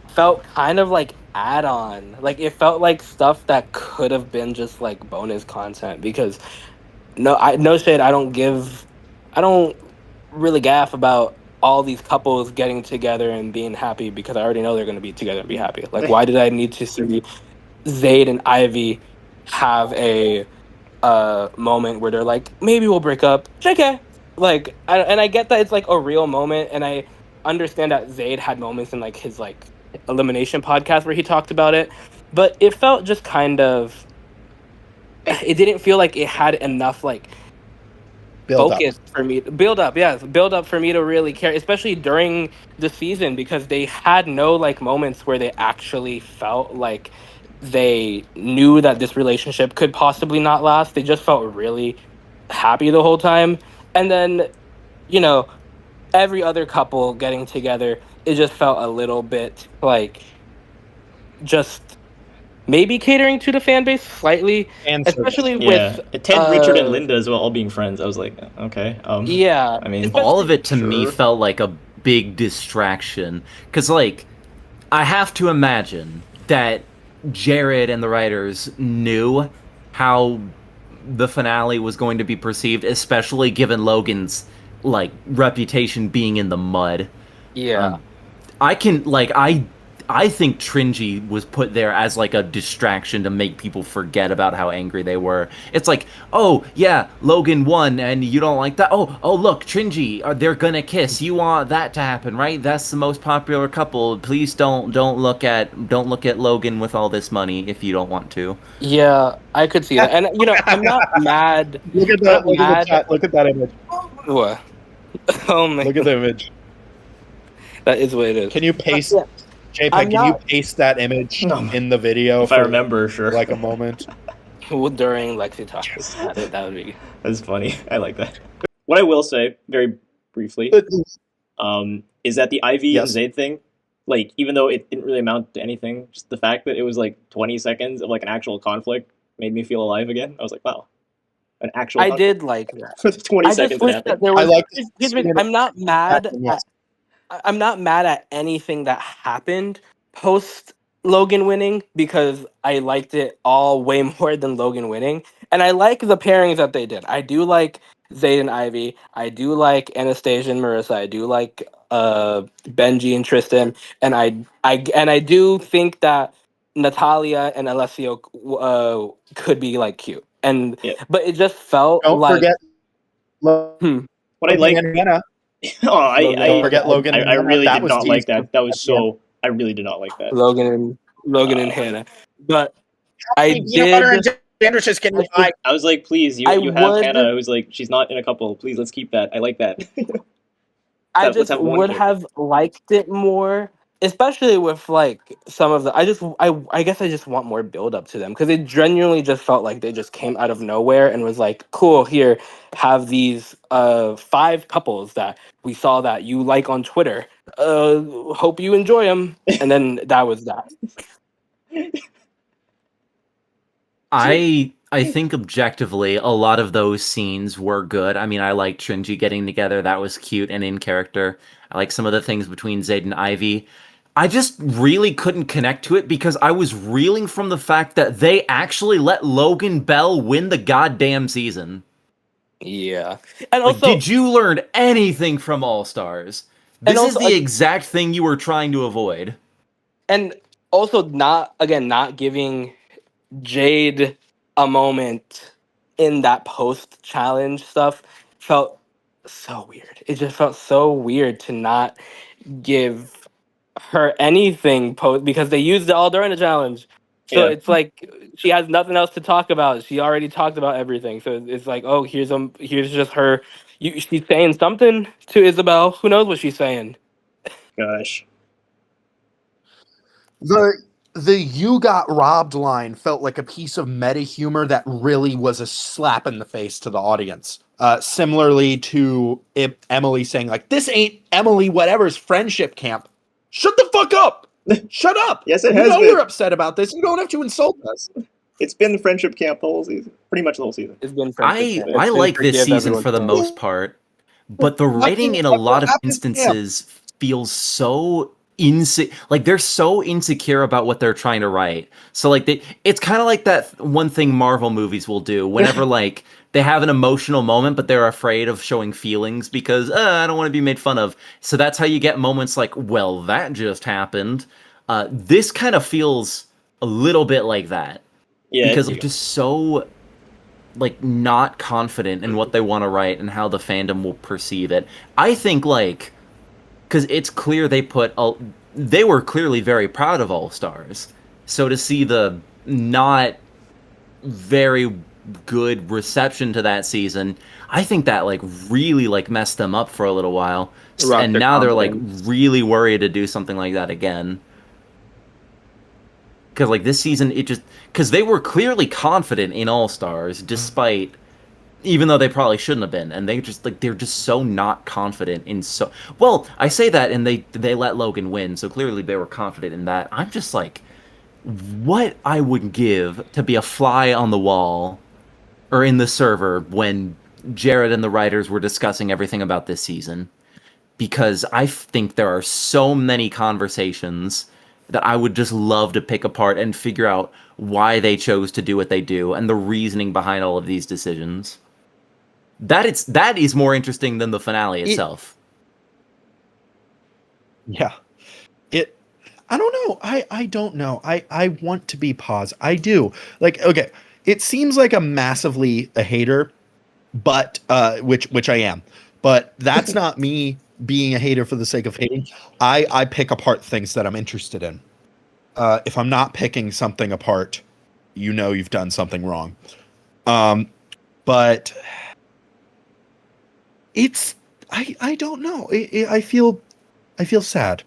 felt kind of like add-on. Like it felt like stuff that could have been just like bonus content because no shade, I don't really gaff about all these couples getting together and being happy because I already know they're going to be together and be happy. Like why did I need to see Jade and Ivy have a moment where they're like, maybe we'll break up. JK. Like, I get that it's like a real moment, and I understand that Zayd had moments in like his like elimination podcast where he talked about it, but it felt just kind of. It didn't feel like it had enough like Build focus for me. Build up for me to really care, especially during the season because they had no like moments where they actually felt like they knew that this relationship could possibly not last. They just felt really happy the whole time. And then, you know, every other couple getting together, it just felt a little bit like just maybe catering to the fan base slightly, And especially Yeah, with Ted, Richard, and Linda as well, all being friends. I was like, okay. Yeah, I mean, All of it to me Sure. felt like a big distraction. Because, like, I have to imagine that Jared and the writers knew how the finale was going to be perceived, especially given Logan's, like, reputation being in the mud. yeah. I think Tringy was put there as like a distraction to make people forget about how angry they were. It's like, oh yeah, Logan won, and you don't like that. Oh look, Tringy, they're gonna kiss. You want that to happen, right? That's the most popular couple. Please don't look at Logan with all this money if you don't want to. Yeah, I could see that. And you know, I'm not mad. look at that. I'm Look at mad. the chat. Look at that image. What? Oh my Look at the image. That is what it is. Can you paste Yeah, JPEG? I'm Can you not paste that image No. in the video If I for remember, sure. like a moment? during Lexi talk. Yes. That would be. That's funny. I like that. What I will say, very briefly, is that the Ivy and Yes. Zayd thing, like, even though it didn't really amount to anything, just the fact that it was like 20 seconds of like an actual conflict made me feel alive again. I was like, wow, an actual I conflict did like that. for the 20 I just seconds it wish that happened. there I was. like Here's the thing, I'm not mad yes. I'm not mad at anything that happened post Logan winning because I liked it all way more than Logan winning. And I like the pairings that they did. I do like Zayd and Ivy. I do like Anastasia and Marissa. I do like Benji and Tristan. And I do think that Natalia and Alessio could be like cute. And Yeah. but it just felt Don't like forget Logan What I like, and Hannah. oh, Logan. Don't forget Logan and I Hannah. really That did was not like teased that. That was at the end. so, I really did not like that. Logan and Hannah. But I Peanut butter did. and sandwiches can you I buy? I was like, please, I you have would. Hannah who's like, she's not in a couple. Please, let's keep that. I like that. I Let's just have one would character. have liked it more, especially with like some of the. I guess I just want more build up to them because it genuinely just felt like they just came out of nowhere and was like, cool, here, have these 5 couples that we saw that you like on Twitter. Hope you enjoy them, and then that was that. I think objectively a lot of those scenes were good. I mean, I liked Shinji getting together. That was cute and in character. I like some of the things between Zayd and Ivy. I just really couldn't connect to it because I was reeling from the fact that they actually let Logan Bell win the goddamn season. Yeah, and Like, also did you learn anything from All Stars? and This is also the exact thing you were trying to avoid. and also not giving Jade a moment in that post challenge stuff felt so weird. It just felt so weird to not give her anything post because they used it all during the challenge. So Yeah, it's like she has nothing else to talk about. She already talked about everything. So it's like, oh, here's just her. She's saying something to Isabel. Who knows what she's saying? gosh. The "you got robbed" line felt like a piece of meta humor that really was a slap in the face to the audience. Similarly to Emily saying like, "This ain't Emily whatever's friendship camp." Shut the fuck up! Shut up! Yes, it You has know been. we're upset about this. You don't have to insult us. It's been the friendship camp the whole season, pretty much the whole season. It's been friendship. I Camp. I It's been like this forgive season everyone. for the Camp. most part, but the writing in a lot of instances feels so like they're so insecure about what they're trying to write. So like it's kind of like that one thing Marvel movies will do whenever like they have an emotional moment but they're afraid of showing feelings because I don't want to be made fun of. So that's how you get moments like, well, that just happened. This kind of feels a little bit like that Yeah, because they're just so like not confident in what they want to write and how the fandom will perceive it. I think like because it's clear they were clearly very proud of All Stars. So to see the not very good reception to that season, I think that like really like messed them up for a little while. Rock And their now they're like confidence. really worried to do something like that again. Because like this season, it just because they were clearly confident in All Stars, despite even though they probably shouldn't have been, and they just like they're just so not confident in so well. I say that, and they let Logan win, so clearly they were confident in that. I'm just like, what I would give to be a fly on the wall or in the server when Jared and the writers were discussing everything about this season, because I think there are so many conversations that I would just love to pick apart and figure out why they chose to do what they do and the reasoning behind all of these decisions. That is more interesting than the finale itself. Yeah. I don't know. I don't know. I want to be pause. I do. Like, okay, it seems like I'm massively a hater, but which I am. But that's not me being a hater for the sake of hating. I pick apart things that I'm interested in. If I'm not picking something apart, you know you've done something wrong. But it's I don't know. I feel I feel sad.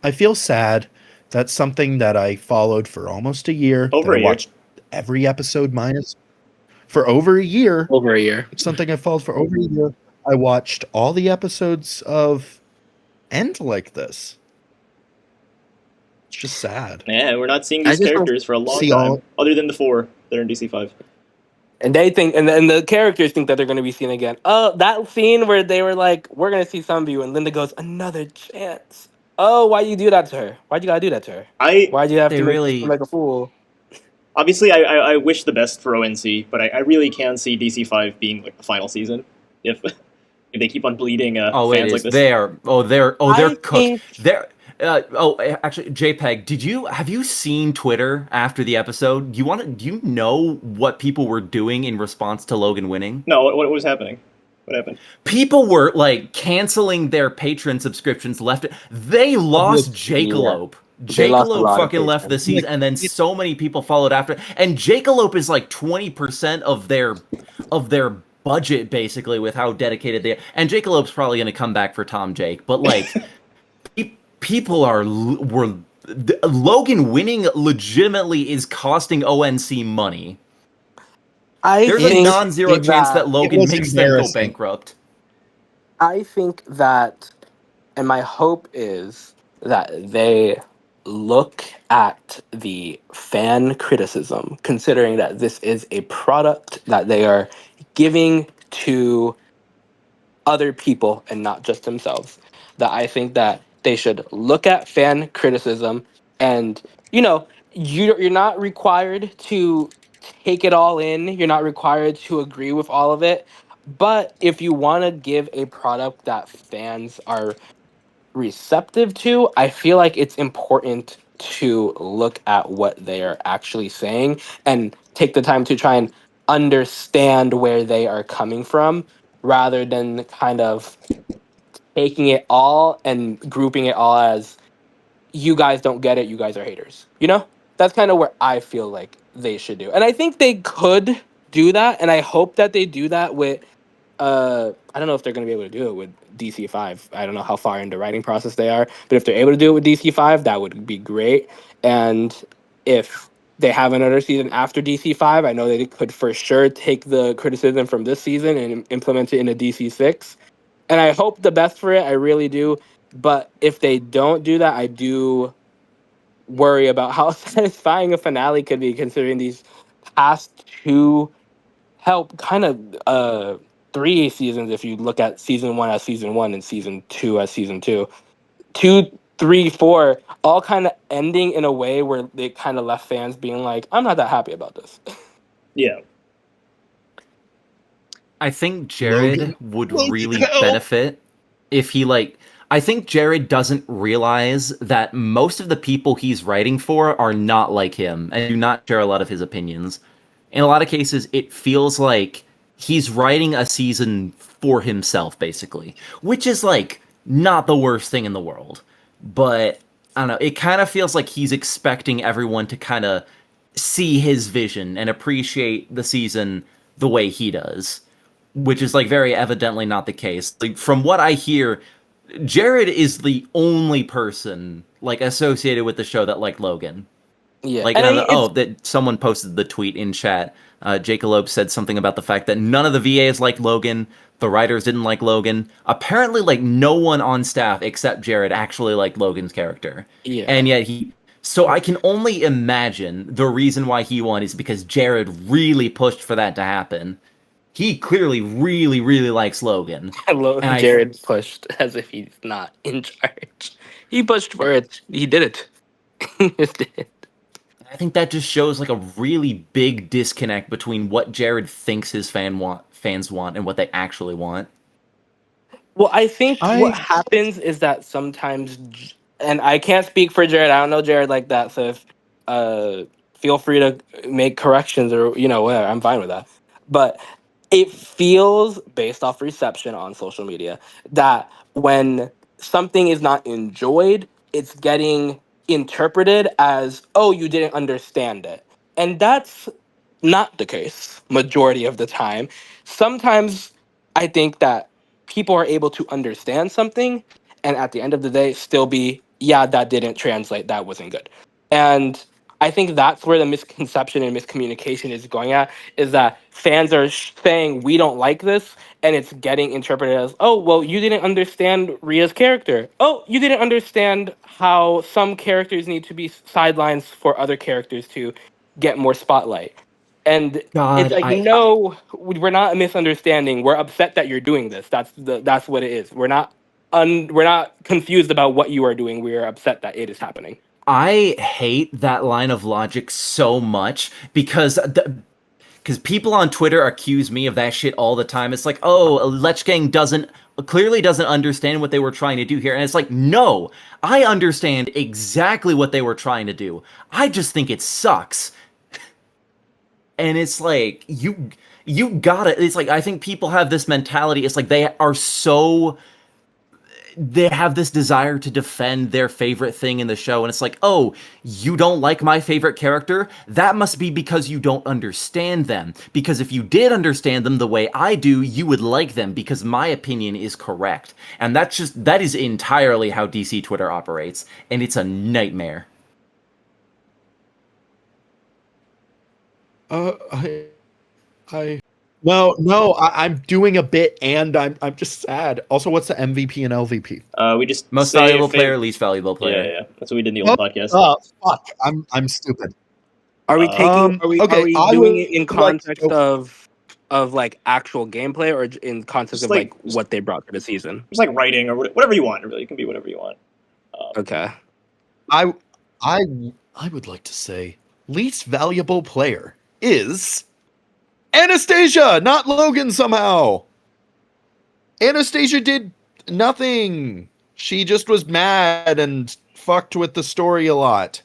I feel sad. That's something that I followed for almost a year. Over that a I year. watched every episode minus for over a year. Over a year. It's something I followed for over a year. I watched all the episodes of End like this. It's just sad. Yeah, we're not seeing I these just don't characters for a long see time, all- other than the 4 that are in DC5. And they think, and the characters think that they're going to be seen again. Oh, that scene where they were like, "We're going to see some of you," and Linda goes, "Another chance." Oh, why you do that to her? Why'd you gotta do that to her? I Why'd you have They to make her really- seem like a fool? obviously I wish the best for ONC, but I really can see DC5 being like the final season if if they keep on bleeding Oh, it fans is. like this. They're they're I cooked. think- They're actually, Jpeg, have you seen Twitter after the episode? Do you know what people were doing in response to Logan winning? No, what was happening? What happened? People were like canceling their patron subscriptions left. They lost Obviously, yeah. Jakelope. They lost a Jakelope lot of fucking left patrons. the season, and then so many people followed after. And Jakelope is like 20% of their budget, basically, with how dedicated they are. And Jakelope's probably going to come back for Tom Jake, but like people were Logan winning legitimately is costing ONC money. There's a think non-zero chance that Logan was makes them go embarrassing. bankrupt. I think that, and my hope is that they look at the fan criticism, considering that this is a product that they are giving to other people and not just themselves. That I think that they should look at fan criticism, and you're not required to take it all in. You're not required to agree with all of it. But if you want to give a product that fans are receptive to, I feel like it's important to look at what they are actually saying and take the time to try and understand where they are coming from rather than kind of taking it all and grouping it all as you guys don't get it, you guys are haters. That's kind of where I feel like they should do. And I think they could do that, and I hope that they do that with I don't know if they're going to be able to do it with DC5. I don't know how far into writing process they are, but if they're able to do it with DC5, that would be great. And if they have another season after DC5, I know they could for sure take the criticism from this season and implement it in a DC6. And I hope the best for it, I really do. But if they don't do that, I do worry about how satisfying a finale could be, considering these past two help kind of 3 seasons, if you look at season 1 as season 1 and season 2 as season 2. 2, 3, 4 all kind of ending in a way where they kind of left fans being like, I'm not that happy about this. Yeah. I think Jared Logan. would Logan, really help. benefit if he I think Jared doesn't realize that most of the people he's writing for are not like him and do not share a lot of his opinions. In a lot of cases, it feels like he's writing a season for himself, basically, which is not the worst thing in the world. But I don't know, it kind of feels like he's expecting everyone to kind of see his vision and appreciate the season the way he does, which is very evidently not the case. From what I hear, Jared is the only person associated with the show that liked Logan. Yeah. That someone posted the tweet in chat. Jakelope said something about the fact that none of the VAs liked Logan. The writers didn't like Logan. Apparently, no one on staff except Jared actually liked Logan's character. Yeah. And yet so I can only imagine the reason why he won is because Jared really pushed for that to happen. He clearly really, really likes Logan. Jared pushed as if he's not in charge. He pushed for it. He did it. He just did it. I think that just shows a really big disconnect between what Jared thinks his fans want and what they actually want. Well, I think what happens is that sometimes, and I can't speak for Jared. I don't know Jared like that. So if, feel free to make corrections or whatever. I'm fine with that. But it feels, based off reception on social media, that when something is not enjoyed, it's getting interpreted as, oh, you didn't understand it. And that's not the case majority of the time. Sometimes I think that people are able to understand something and at the end of the day still be, yeah, that didn't translate, that wasn't good. And I think that's where the misconception and miscommunication is going at, is that fans are saying we don't like this, and it's getting interpreted as, oh, well, you didn't understand Ria's character. Oh, you didn't understand how some characters need to be sidelines for other characters to get more spotlight. And it's God, like, no, we're not a misunderstanding. We're upset that you're doing this. That's what it is. We're not confused about what you are doing. We are upset that it is happening. I hate that line of logic so much because people on Twitter accuse me of that shit all the time. It's like, oh, Lechgang clearly doesn't understand what they were trying to do here. And it's like, no, I understand exactly what they were trying to do. I just think it sucks. And it's like, you gotta, it's like, I think people have this mentality. It's like they have this desire to defend their favorite thing in the show, and it's like, oh, you don't like my favorite character? That must be because you don't understand them. Because if you did understand them the way I do, you would like them, because my opinion is correct. And that is entirely how DC Twitter operates, and it's a nightmare. I'm doing a bit, and I'm just sad. Also, what's the MVP and LVP? We just Most say valuable fav- player, least valuable player. Yeah. That's what we did in the old podcast. Fuck, I'm stupid. Are we taking? Are we I doing it in would like to context go- of like actual gameplay, or in context Just of like- like what they brought to the season? Just like writing or whatever you want. Really, it can be whatever you want. Okay. I would like to say least valuable player is Anastasia, not Logan somehow. Anastasia did nothing. She just was mad and fucked with the story a lot.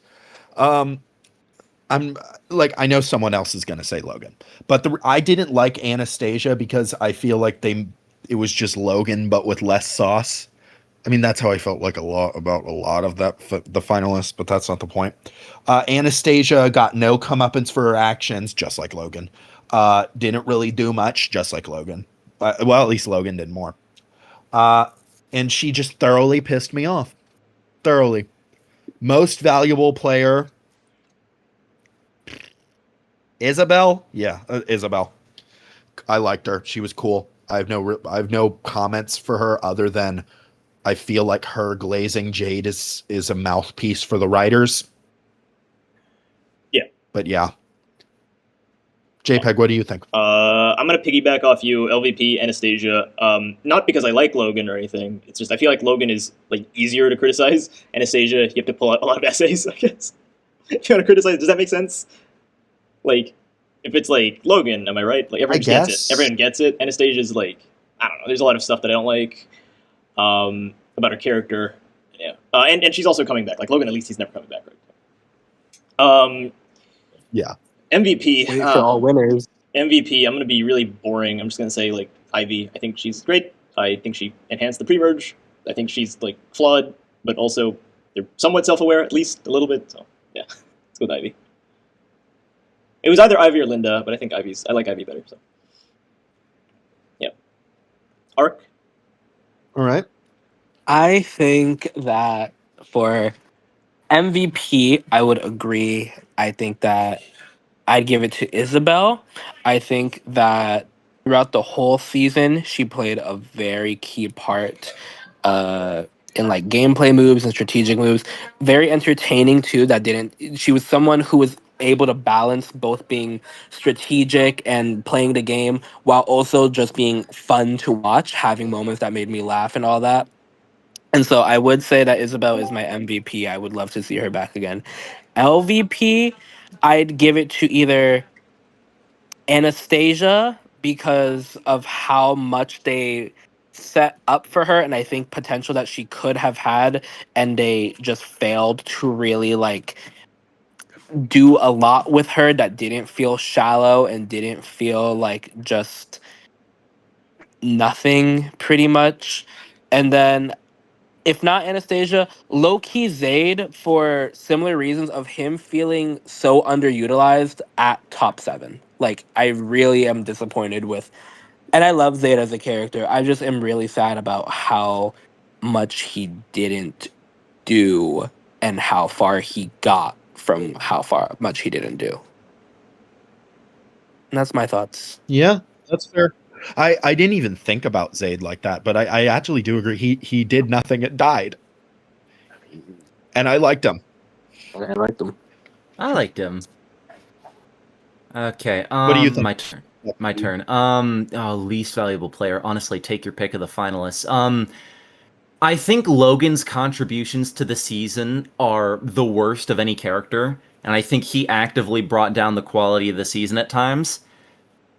I'm like, I know someone else is going to say Logan, but I didn't like Anastasia because I feel like it was just Logan, but with less sauce. I mean, that's how I felt like about a lot of the finalists, but that's not the point. Anastasia got no comeuppance for her actions, just like Logan. Didn't really do much, just like Logan. Well, at least Logan did more. And she just thoroughly pissed me off. Thoroughly. Most valuable player, Isabel. Yeah, Isabel. I liked her. She was cool. I have no comments for her other than I feel like her glazing Jade is a mouthpiece for the writers. Yeah. But yeah. Jpeg, what do you think? I'm gonna piggyback off you, LVP, Anastasia. Not because I like Logan or anything. It's just I feel like Logan is like easier to criticize. Anastasia, you have to pull out a lot of essays, I guess. If you want to criticize, does that make sense? Like, if it's like Logan, am I right? Like everyone gets it. Everyone gets it. Anastasia's like, I don't know. There's a lot of stuff that I don't like about her character. Yeah, and she's also coming back. Like Logan, at least he's never coming back, right? Yeah. MVP. Wait for all winners. MVP. I'm gonna be really boring. I'm just gonna say like Ivy. I think she's great. I think she enhanced the pre-merge. I think she's like flawed, but also they're somewhat self-aware, at least a little bit. So yeah, let's go with Ivy. It was either Ivy or Linda, but I think I like Ivy better. So yeah. Arc. All right. I think that for MVP, I would agree. I think that I'd give it to Isabel. I think that throughout the whole season, she played a very key part in like gameplay moves and strategic moves. Very entertaining too. She was someone who was able to balance both being strategic and playing the game while also just being fun to watch, having moments that made me laugh and all that. And so I would say that Isabel is my MVP. I would love to see her back again. LVP, I'd give it to either Anastasia because of how much they set up for her and I think potential that she could have had, and they just failed to really like do a lot with her that didn't feel shallow and didn't feel like just nothing pretty much. And then if not Anastasia, low key Jade for similar reasons of him feeling so underutilized at top 7. Like I really am disappointed with, and I love Jade as a character. I just am really sad about how much he didn't do and how far he got from how far much he didn't do. And that's my thoughts. Yeah, that's fair. I didn't even think about Zayd like that, but I actually do agree. He did nothing, it died. And I liked him. I liked him. I liked him. Okay, What do you think? my turn. My turn. Least valuable player. Honestly, take your pick of the finalists. I think Logan's contributions to the season are the worst of any character, and I think he actively brought down the quality of the season at times.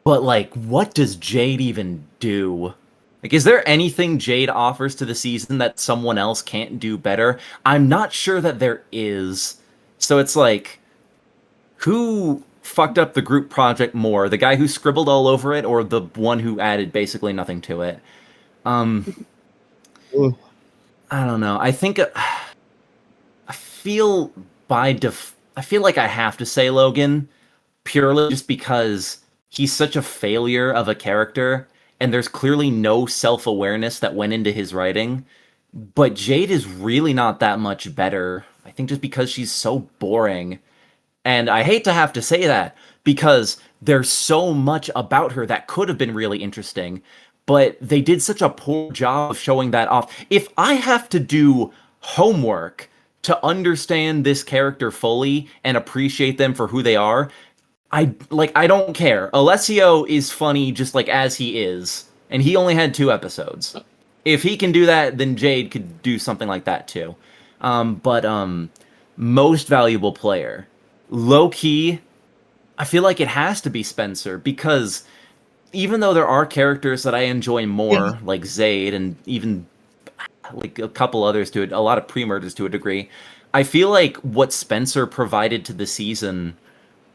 But, like, what does Jade even do? Like, is there anything Jade offers to the season that someone else can't do better? I'm not sure that there is. So it's like, who fucked up the group project more? The guy who scribbled all over it, or the one who added basically nothing to it? Ooh. I don't know. I think I feel I feel like I have to say Logan purely just because he's such a failure of a character and there's clearly no self-awareness that went into his writing. But Jade is really not that much better. I think just because she's so boring. And I hate to have to say that because there's so much about her that could have been really interesting, but they did such a poor job of showing that off. If I have to do homework to understand this character fully and appreciate them for who they are, I don't care. Alessio is funny just like as he is, and he only had 2 episodes. If he can do that, then Jade could do something like that too. But most valuable player. Low key, I feel like it has to be Spencer because even though there are characters that I enjoy more, like Zayd and even like a couple others to it, a lot of pre-murders to a degree, I feel like what Spencer provided to the season,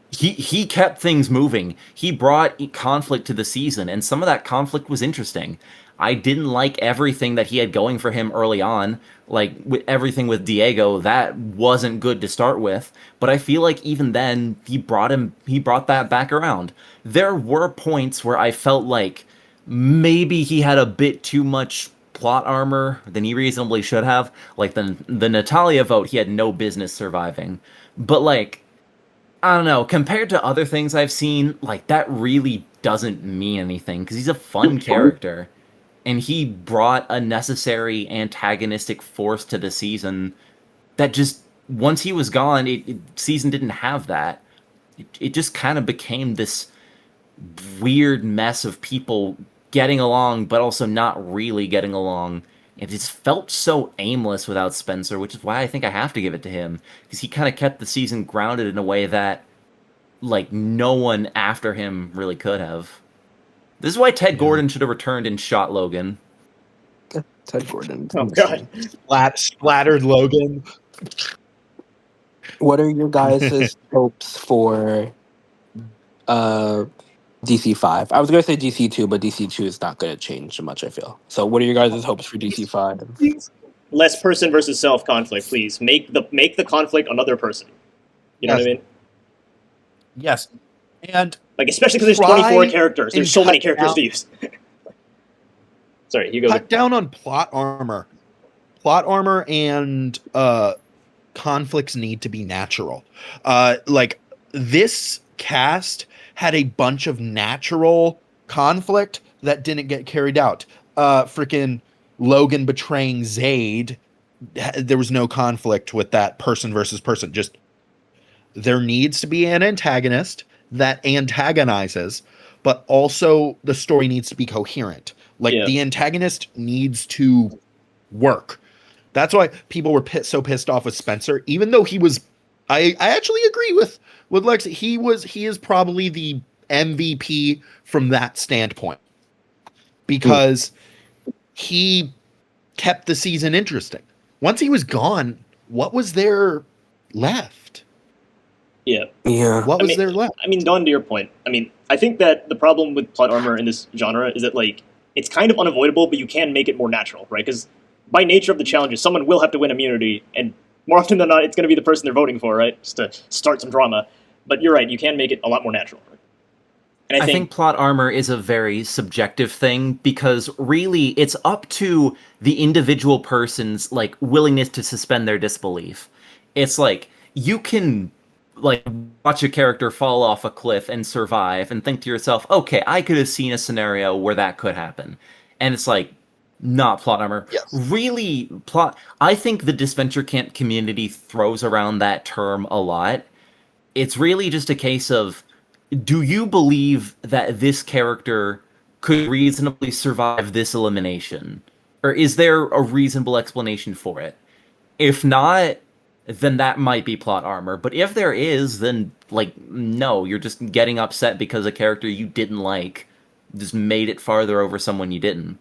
he kept things moving. He brought conflict to the season, and some of that conflict was interesting. I didn't like everything that he had going for him early on, like with everything with Diego, that wasn't good to start with, but I feel like even then he brought that back around. There were points where I felt like maybe he had a bit too much plot armor than he reasonably should have. Like the Natalia vote, he had no business surviving. But like, I don't know, compared to other things I've seen, like that really doesn't mean anything because he's a fun character. And he brought a necessary antagonistic force to the season that just, once he was gone, season didn't have that. It just kind of became this weird mess of people getting along, but also not really getting along. It just felt so aimless without Spencer, which is why I think I have to give it to him. Because he kind of kept the season grounded in a way that, like, no one after him really could have. This is why Ted Gordon should have returned and shot Logan. Ted Gordon. Oh god. Splattered Logan. What are your guys' hopes for DC5? I was gonna say DC2, but DC2 is not gonna change much, I feel. So what are your guys' hopes for DC5? Less person versus self conflict, please. Make the conflict another person. You know what I mean? Yes. And Like, especially because there's 24 characters. There's so many characters to use. Sorry, you go. Cut down on plot armor. Plot armor and conflicts need to be natural. Like, this cast had a bunch of natural conflict that didn't get carried out. Freaking Logan betraying Zayd, there was no conflict with that person versus person. Just, there needs to be an antagonist that antagonizes, but also the story needs to be coherent. Like, the antagonist needs to work. That's why people were so pissed off with Spencer, even though he was. I actually agree with Lex. He is probably the MVP from that standpoint because he kept the season interesting. Once he was gone, what was there left? Yeah. What was there left? I mean, Don, to your point, I mean, I think that the problem with plot armor in this genre is that, like, it's kind of unavoidable, but you can make it more natural, right? Because by nature of the challenges, someone will have to win immunity, and more often than not, it's going to be the person they're voting for, right? Just to start some drama. But you're right, you can make it a lot more natural. Right? And I think plot armor is a very subjective thing because really it's up to the individual person's like willingness to suspend their disbelief. It's like you can like watch a character fall off a cliff and survive and think to yourself, "Okay, I could have seen a scenario where that could happen." And it's like not plot armor. Yes. Really plot I think the Disventure Camp community throws around that term a lot. It's really just a case of, do you believe that this character could reasonably survive this elimination? Or is there a reasonable explanation for it? If not, then that might be plot armor. But if there is, then, like, no, you're just getting upset because a character you didn't like just made it farther over someone you didn't.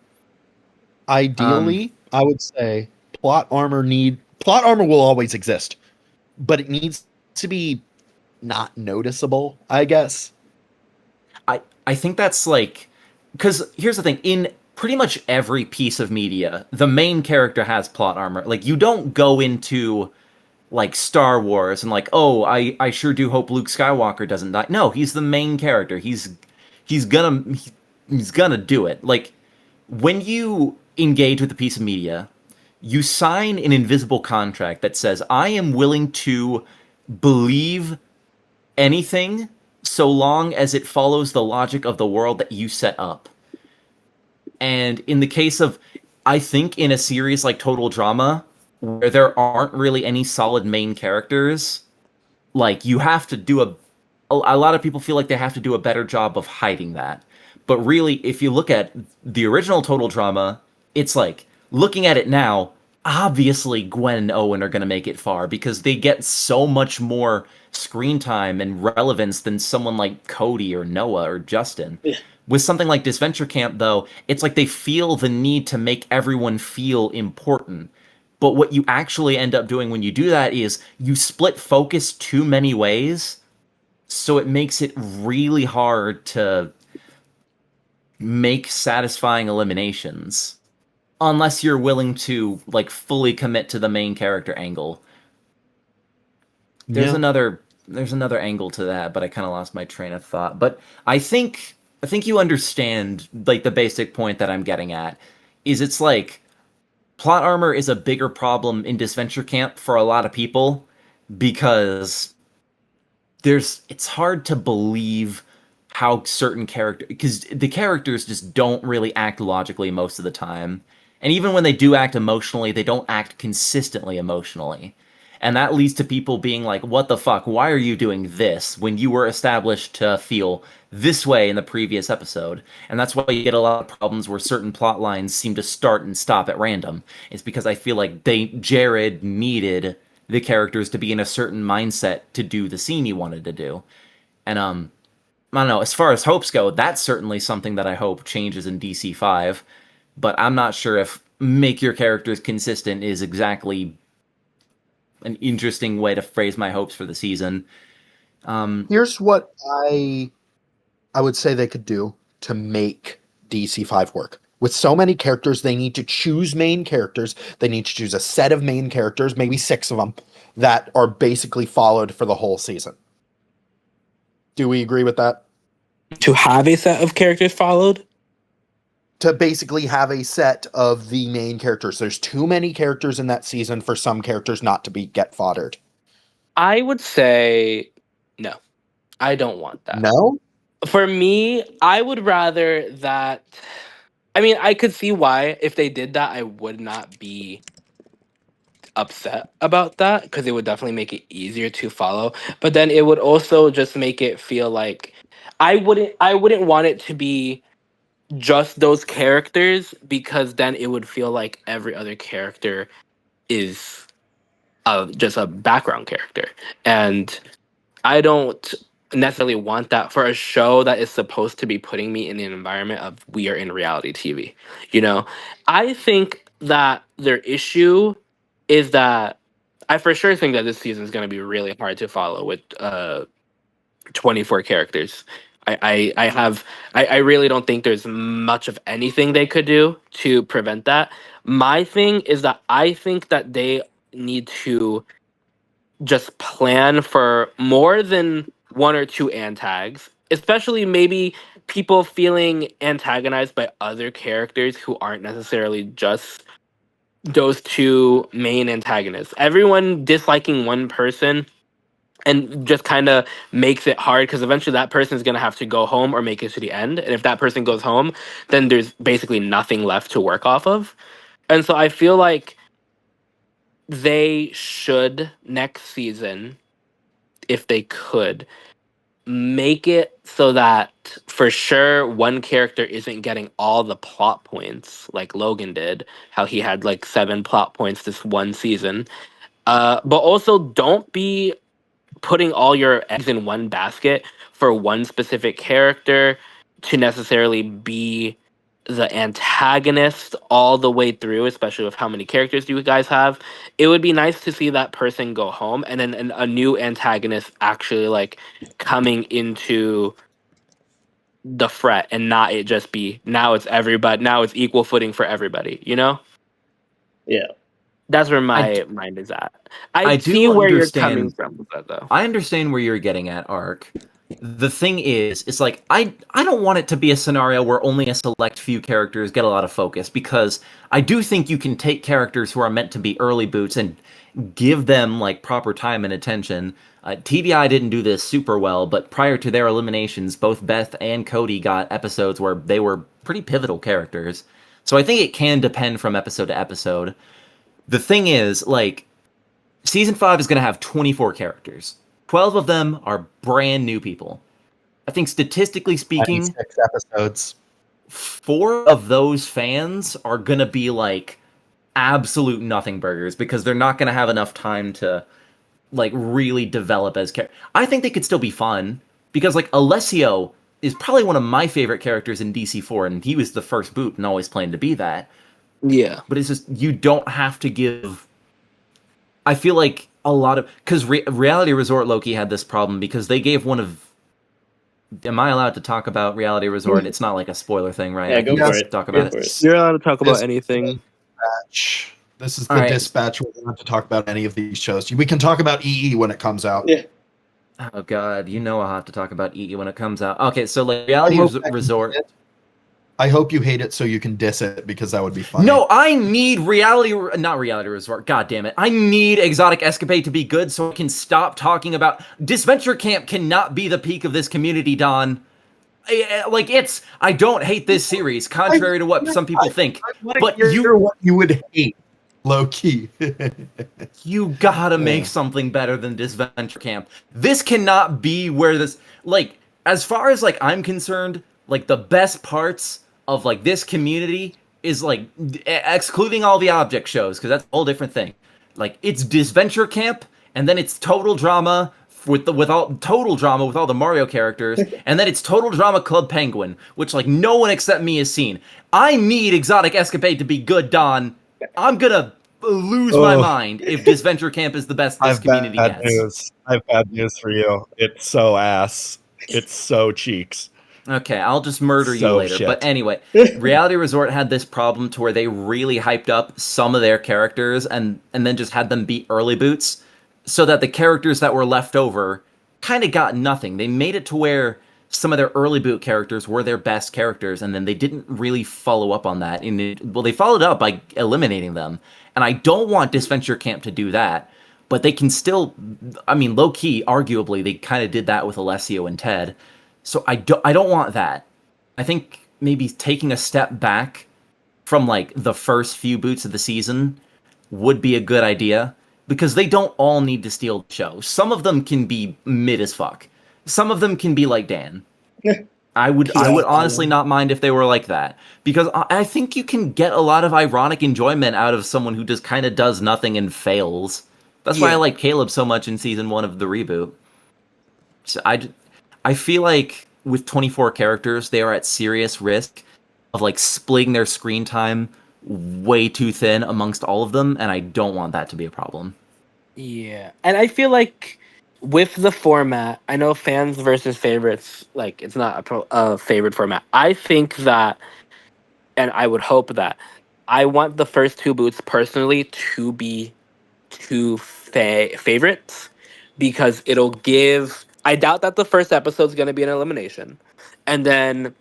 Ideally, I would say plot armor will always exist, but it needs to be not noticeable, I guess. I think that's like, because here's the thing, in pretty much every piece of media, the main character has plot armor. Like, you don't go into like Star Wars and like, oh, I sure do hope Luke Skywalker doesn't die. No, he's the main character. He's gonna do it. Like, when you engage with a piece of media, you sign an invisible contract that says, I am willing to believe anything so long as it follows the logic of the world that you set up. And in the case of, I think in a series like Total Drama, where there aren't really any solid main characters, like you have to do a lot of people feel like they have to do a better job of hiding that. But really, if you look at the original Total Drama, it's like, looking at it now, obviously Gwen and Owen are going to make it far because they get so much more screen time and relevance than someone like Cody or Noah or Justin. Yeah. With something like Disventure Camp, though, it's like they feel the need to make everyone feel important. But what you actually end up doing when you do that is you split focus too many ways, so it makes it really hard to make satisfying eliminations. Unless you're willing to like fully commit to the main character angle. There's another angle to that, but I kind of lost my train of thought. But I think you understand like the basic point that I'm getting at is it's like plot armor is a bigger problem in Disventure Camp for a lot of people because it's hard to believe how certain character, because the characters just don't really act logically most of the time. And even when they do act emotionally, they don't act consistently emotionally. And that leads to people being like, what the fuck? Why are you doing this when you were established to feel this way in the previous episode? And that's why you get a lot of problems where certain plot lines seem to start and stop at random. It's because I feel like Jared needed the characters to be in a certain mindset to do the scene he wanted to do. And I don't know, as far as hopes go, that's certainly something that I hope changes in DC5. But I'm not sure if make your characters consistent is exactly an interesting way to phrase my hopes for the season. Here's what I would say they could do to make DC5 work. With so many characters, they need to choose main characters. They need to choose a set of main characters, maybe 6 of them, that are basically followed for the whole season. Do we agree with that? To have a set of characters followed? To basically have a set of the main characters. There's too many characters in that season for some characters not to get foddered. I would say no. I don't want that. No? For me, I would rather that. I mean, I could see why if they did that, I would not be upset about that because it would definitely make it easier to follow. But then it would also just make it feel like I wouldn't want it to be just those characters because then it would feel like every other character is just a background character. And I don't necessarily want that for a show that is supposed to be putting me in an environment of we are in reality TV. You know, I think that their issue is that I for sure think that this season is going to be really hard to follow with 24 characters. I really don't think there's much of anything they could do to prevent that. My thing is that I think that they need to just plan for more than 1 or 2 antags especially maybe people feeling antagonized by other characters who aren't necessarily just those two main antagonists. Everyone disliking one person and just kind of makes it hard because eventually that person is going to have to go home or make it to the end. And if that person goes home, then there's basically nothing left to work off of. And so I feel like they should next season, if they could, make it so that for sure one character isn't getting all the plot points like Logan did, how he had like 7 plot points this one season. But also don't be putting all your eggs in one basket for one specific character to necessarily be the antagonist all the way through, especially with how many characters you guys have. It would be nice to see that person go home and then a new antagonist actually like coming into the fret and not it just be now it's everybody, now it's equal footing for everybody, you know? Yeah. That's where I my d- mind is at. I I see do where you're coming understand. from with that though. I understand where you're getting at, Ark. The thing is, it's like I don't want it to be a scenario where only a select few characters get a lot of focus, because I do think you can take characters who are meant to be early boots and give them like proper time and attention. TDI didn't do this super well, but prior to their eliminations, both Beth and Cody got episodes where they were pretty pivotal characters. So I think it can depend from episode to episode. The thing is, like, season 5 is going to have 24 characters. 12 of them are brand new people. I think statistically speaking, 96 episodes. 4 of those fans are going to be like absolute nothing burgers because they're not going to have enough time to like really develop as characters. I think they could still be fun because like Alessio is probably one of my favorite characters in DC4, and he was the first boot and always planned to be that. Yeah. But it's just, you don't have to give. I feel like a lot of, because Reality Resort Loki had this problem because they gave one of. Am I allowed to talk about Reality Resort? It's not like a spoiler thing, right? Yeah, I go can for just it. talk Go about for it. it. You're allowed to talk about This- anything. Dispatch. This is the All right. dispatch. We don't have to talk about any of these shows. We can talk about EE when it comes out. Yeah. Oh god, you know I'll have to talk about EE when it comes out. Okay, so like I Reality hope that you Resort. hate it. I hope you hate it so you can diss it, because that would be funny. No, I need not Reality Resort. God damn it! I need Exotic Escapade to be good so I can stop talking about Disventure Camp. Cannot be the peak of this community, Don. Like, it's. I don't hate this series, contrary to what some people think. But You're what you would hate, low key. You gotta make something better than Disventure Camp. This cannot be where this, like, as far as like I'm concerned, like the best parts of like this community is like excluding all the object shows, because that's a whole different thing. Like, it's Disventure Camp, and then it's total drama with all total drama with all the Mario characters, and then it's total drama Club Penguin, which like no one except me has seen. I need Exotic Escapade to be good, Don. I'm gonna lose my mind if Disventure Camp is the best this community gets. I have bad news for you. It's so ass. It's so cheeks. Okay, I'll just murder you So later. shit. But anyway, Reality Resort had this problem to where they really hyped up some of their characters and then just had them beat early boots, so that the characters that were left over kind of got nothing. They made it to where some of their early boot characters were their best characters, and then they didn't really follow up on that. Well, they followed up by eliminating them. And I don't want Disventure Camp to do that, but they can still, I mean, low-key, arguably, they kind of did that with Alessio and Ted. So I don't want that. I think maybe taking a step back from, like, the first few boots of the season would be a good idea, because they don't all need to steal the show. Some of them can be mid as fuck. Some of them can be like Dan. I would honestly not mind if they were like that, because I think you can get a lot of ironic enjoyment out of someone who just kind of does nothing and fails. That's why I like Caleb so much in season 1 of the reboot. So I feel like with 24 characters, they are at serious risk of like splitting their screen time way too thin amongst all of them, and I don't want that to be a problem. Yeah, and I feel like with the format, I know fans versus favorites, like it's not a favorite format. I think that, and I would hope that, I want the first 2 boots personally to be 2 favorites, because it'll give I doubt that the first episode's going to be an elimination. And then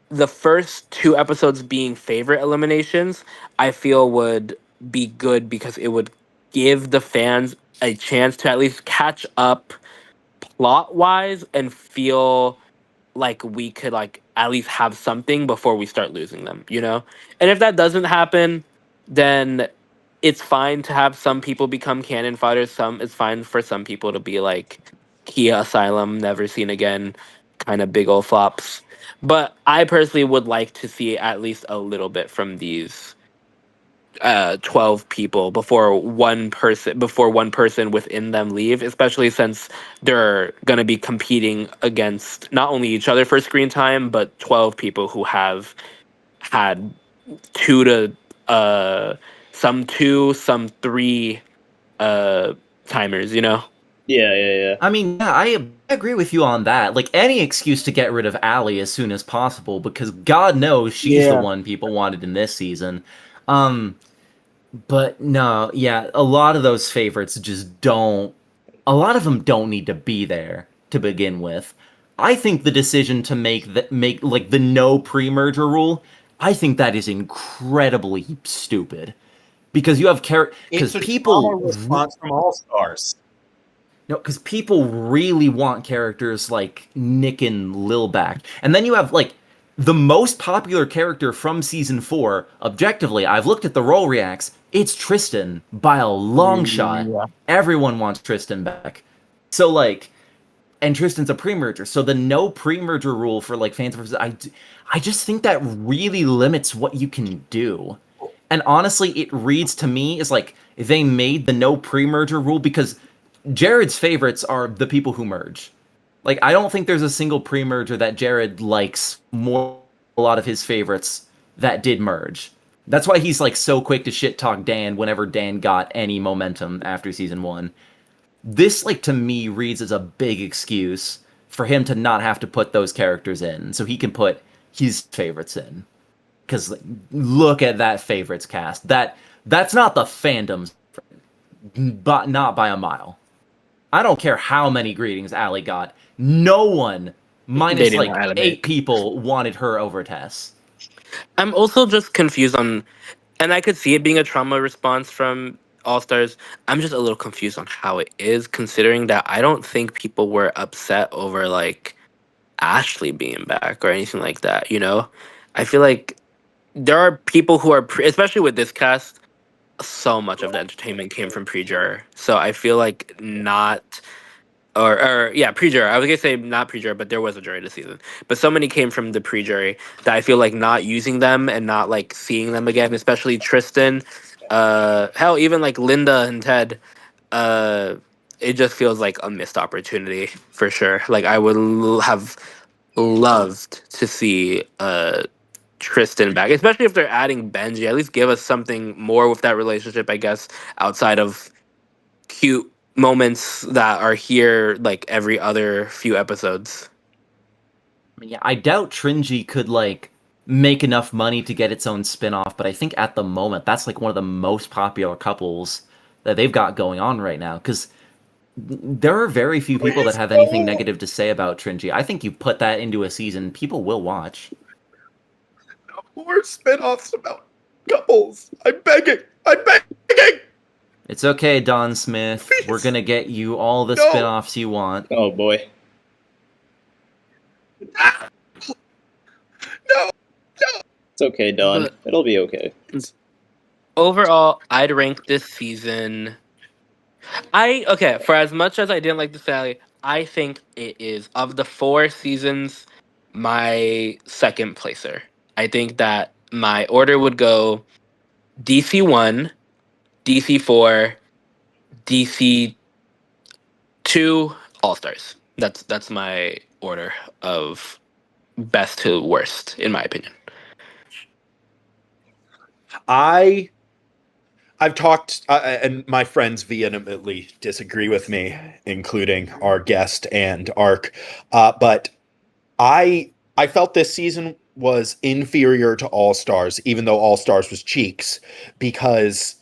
the first 2 episodes being favorite eliminations, I feel would be good because it would give the fans a chance to at least catch up plot wise and feel like we could like at least have something before we start losing them, you know? And if that doesn't happen, then it's fine to have some people become canon fighters. It's fine for some people to be like Kia Asylum, never seen again, kind of big old flops. But I personally would like to see at least a little bit from these 12 people before one person within them leave, especially since they're going to be competing against not only each other for screen time but 12 people who have had two to some two, some three timers, you know. Yeah. I mean, yeah, I agree with you on that. Like, any excuse to get rid of Allie as soon as possible, because God knows she's the Yeah. one people wanted in this season. But no, yeah, a lot of those favorites just don't. A lot of them don't need to be there to begin with. I think the decision to make like the no pre-merger rule, I think that is incredibly stupid because you have It's because a people trauma response from All Stars. no, because people really want characters like Nick and Lil back. And then you have, like, the most popular character from season 4. Objectively, I've looked at the role reacts. It's Tristan by a long shot. Yeah. Everyone wants Tristan back. So, like, and Tristan's a pre-merger. So the no pre-merger rule for, like, fans versus... I just think that really limits what you can do. And honestly, it reads to me as, like, they made the no pre-merger rule because Jared's favorites are the people who merge. Like, I don't think there's a single pre-merger that Jared likes more a lot of his favorites that did merge. That's why he's like so quick to shit talk Dan whenever Dan got any momentum after season 1. This, like, to me reads as a big excuse for him to not have to put those characters in, so he can put his favorites in. Because, like, look at that favorites cast. That's not the fandom's, but not by a mile. I don't care how many greetings Allie got. No one, They minus didn't know like how to 8 make. people, wanted her over Tess. I'm also just confused on, and I could see it being a trauma response from All Stars. I'm just a little confused on how it is, considering that I don't think people were upset over like Ashley being back or anything like that. You know, I feel like there are people who are, especially with this cast, so much of the entertainment came from pre-juror. So I feel like not or yeah, pre-jury. I was gonna say not pre-jury, but there was a jury this season. But so many came from the pre-jury that I feel like not using them and not like seeing them again, especially Tristan. Hell, even like Linda and Ted. Uh, it just feels like a missed opportunity for sure. Like I would have loved to see Tristan back, especially if they're adding Benji. At least give us something more with that relationship, I guess, outside of cute moments that are here like every other few episodes. I mean, yeah, I doubt Tringy could like make enough money to get its own spin-off, but I think at the moment that's like one of the most popular couples that they've got going on right now. Because there are very few people that have anything negative to say about Tringy. I think you put that into a season, people will watch. More spin-offs about couples. I'm begging. I'm begging. It's okay, Don Smith. Please. We're gonna get you all the No. spin-offs you want. Oh boy. No. It's okay, Don. But It'll be okay. overall, I'd rank this season. Okay, for as much as I didn't like the Sally, I think it is of the 4 seasons my second placer. I think that my order would go DC 1, DC 4, DC 2, All Stars. That's my order of best to worst, in my opinion. I've talked, and my friends vehemently disagree with me, including our guest and Ark. But I felt this season was inferior to All Stars, even though All Stars was cheeks, because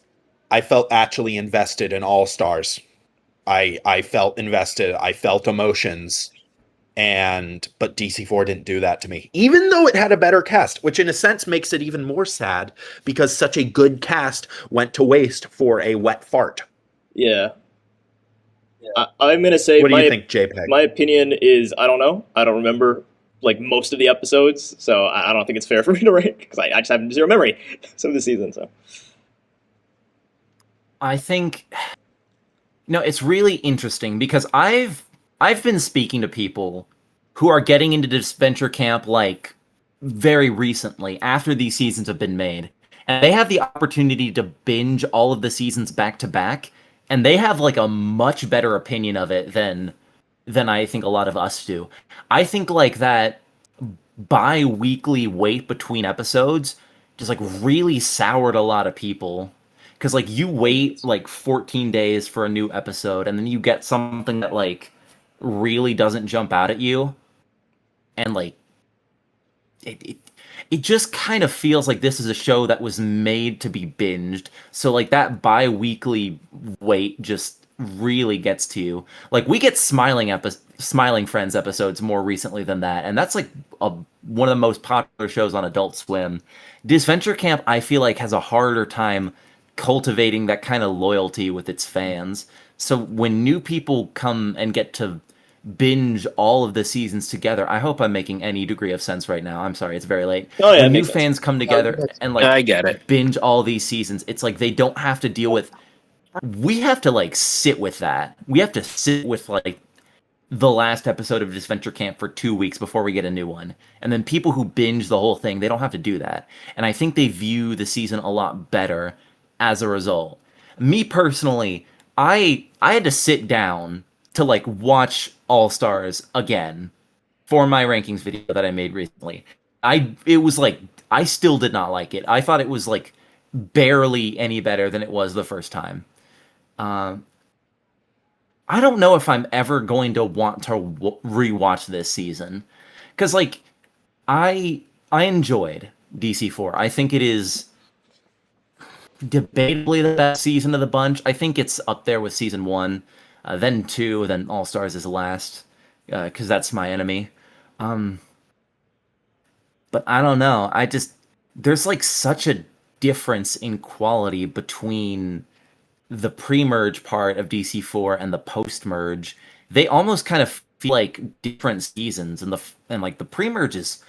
I felt actually invested in All Stars. I felt invested. I felt emotions. But DC4 didn't do that to me, even though it had a better cast, which in a sense makes it even more sad because such a good cast went to waste for a wet fart. Yeah. I'm gonna say What do you think, Jpeg? my opinion is I don't know. I don't remember like most of the episodes, so I don't think it's fair for me to rank because I just have zero memory some of the season. So I think no, it's really interesting because I've been speaking to people who are getting into Disventure Camp like very recently after these seasons have been made. And they have the opportunity to binge all of the seasons back to back, and they have like a much better opinion of it than I think a lot of us do. I think like that bi-weekly wait between episodes just like really soured a lot of people because like you wait like 14 days for a new episode and then you get something that like really doesn't jump out at you and like it just kind of feels like this is a show that was made to be binged. So like that bi-weekly wait just really gets to you. Like we get Smiling Friends episodes more recently than that, and that's like one of the most popular shows on Adult Swim. Disventure Camp I feel like has a harder time cultivating that kind of loyalty with its fans. So when new people come and get to binge all of the seasons together. I hope I'm making any degree of sense right now. I'm sorry, it's very late. Oh, yeah, it when new makes sense. fans come together and like I get it. binge all these seasons, it's like they don't have to deal with. We have to like sit with that. We have to sit with like the last episode of Disventure Camp for 2 weeks before we get a new one. And then people who binge the whole thing, they don't have to do that. And I think they view the season a lot better as a result. Me personally, I had to sit down to like watch All Stars again for my rankings video that I made recently. It was like I still did not like it. I thought it was like barely any better than it was the first time. I don't know if I'm ever going to want to rewatch this season because like I enjoyed DC4. I think it is debatably the best season of the bunch. I think it's up there with season 1, then 2, then All Stars is last because that's my enemy. But I don't know. There's like such a difference in quality between the pre-merge part of DC4 and the post-merge. They almost kind of feel like different seasons, and like the pre-merge is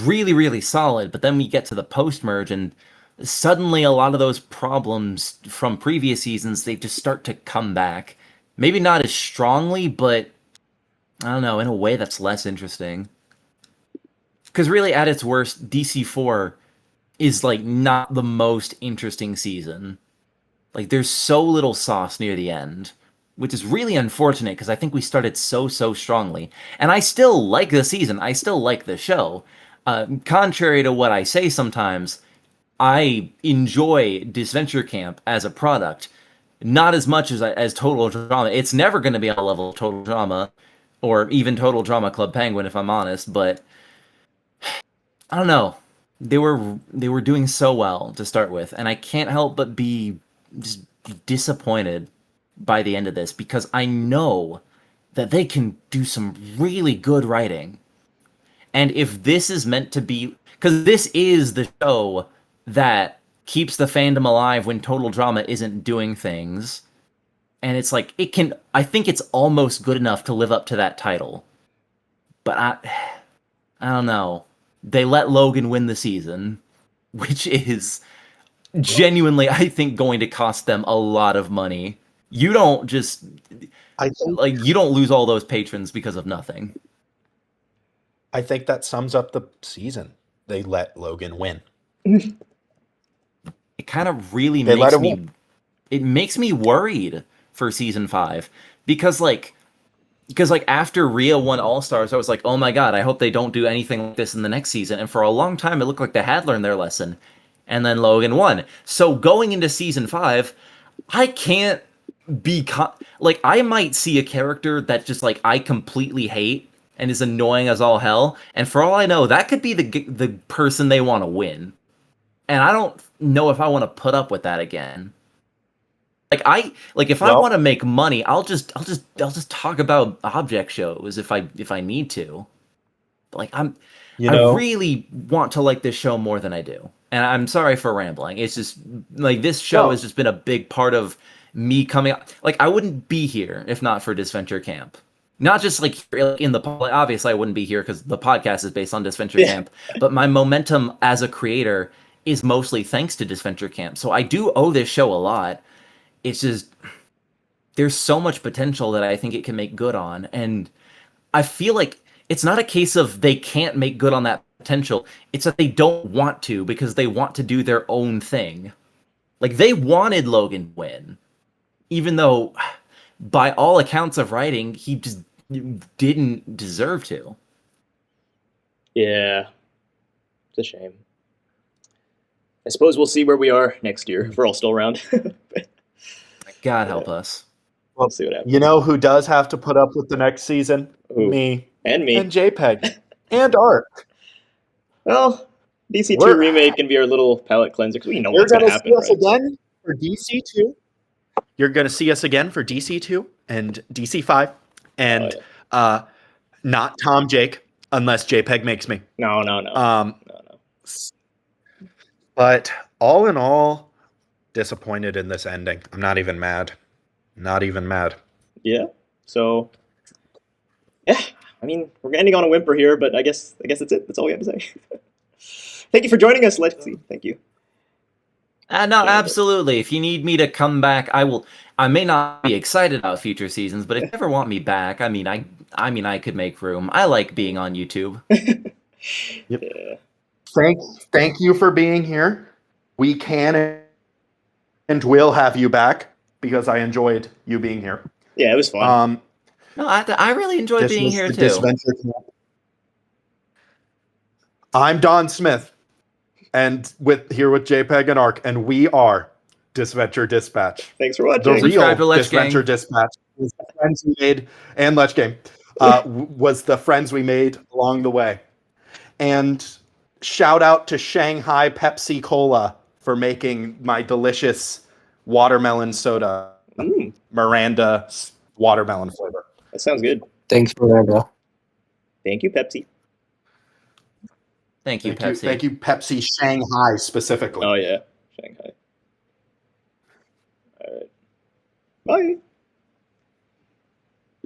really really solid, but then we get to the post-merge and suddenly a lot of those problems from previous seasons they just start to come back. Maybe not as strongly, but I don't know, in a way that's less interesting. Because really, at its worst, DC4 is like not the most interesting season. Like there's so little sauce near the end, which is really unfortunate because I think we started so strongly. And I still like the season. I still like the show. Contrary to what I say sometimes, I enjoy Disventure Camp as a product, not as much as Total Drama. It's never going to be on a level of Total Drama, or even Total Drama Club Penguin, if I'm honest. But I don't know. They were doing so well to start with, and I can't help but be just disappointed by the end of this because I know that they can do some really good writing. And if this is meant to be, because this is the show that keeps the fandom alive when Total Drama isn't doing things, and it's like I think it's almost good enough to live up to that title. But I don't know. They let Logan win the season, which is genuinely, I think, going to cost them a lot of money. You don't just you don't lose all those patrons because of nothing. I think that sums up the season. They let Logan win. It kind of really They let makes him me win. it makes me worried for season 5 because after Rhea won All Stars, I was like, oh my god, I hope they don't do anything like this in the next season. And for a long time, it looked like they had learned their lesson. And then Logan won. So going into season 5, I can't be like I might see a character that just like I completely hate and is annoying as all hell. And for all I know, that could be the person they want to win. And I don't know if I want to put up with that again. If I Well- want to make money, I'll just talk about object shows if I need to. Like I really want to like this show more than I do. And I'm sorry for rambling. It's just like this show No. has just been a big part of me coming up. Like I wouldn't be here if not for Disventure Camp. Not just like in the obviously I wouldn't be here because the podcast is based on Disventure Camp, but my momentum as a creator is mostly thanks to Disventure Camp. So I do owe this show a lot. It's just there's so much potential that I think it can make good on, and I feel like it's not a case of they can't make good on that potential. It's that they don't want to because they want to do their own thing. Like they wanted Logan to win, even though by all accounts of writing, he just didn't deserve to. Yeah, it's a shame. I suppose we'll see where we are next year if we're all still around. God help us. We'll see what happens. You know who does have to put up with the next season? Who? Me. And me. And Jpeg. And Art. Well, DC2 We're- Remake can be our little palate cleanser because we know You're what's going going to to happen, see us right? again for DC2. You're going to see us again for DC2 and DC5 and not Tom Jake unless Jpeg makes me. No. No. But all in all, disappointed in this ending. I'm not even mad. Not even mad. Yeah. So, yeah. I mean, we're ending on a whimper here, but I guess that's it. That's all we have to say. Thank you for joining us, Lexi. Thank you. No, absolutely. If you need me to come back, I will. I may not be excited about future seasons, but if you ever want me back, I mean, I could make room. I like being on YouTube. Yep. Yeah. Thank you for being here. We can and will have you back because I enjoyed you being here. Yeah, it was fun. No, I really enjoyed This being was here the too. Disventure Camp. I'm Don Smith, and here with Jpeg and Arc, and we are Disventure Dispatch. Thanks for The watching. real Subscribe to Lechgang. Disventure Dispatch was the friends we made, and Lechgang was the friends we made along the way. And shout out to Shanghai Pepsi Cola for making my delicious watermelon soda, Miranda watermelon flavor. That sounds good. Thanks, Miranda. Thank you, Pepsi. Thank you, Pepsi. Thank you, Pepsi Shanghai specifically. Oh, yeah. Shanghai. All right. Bye.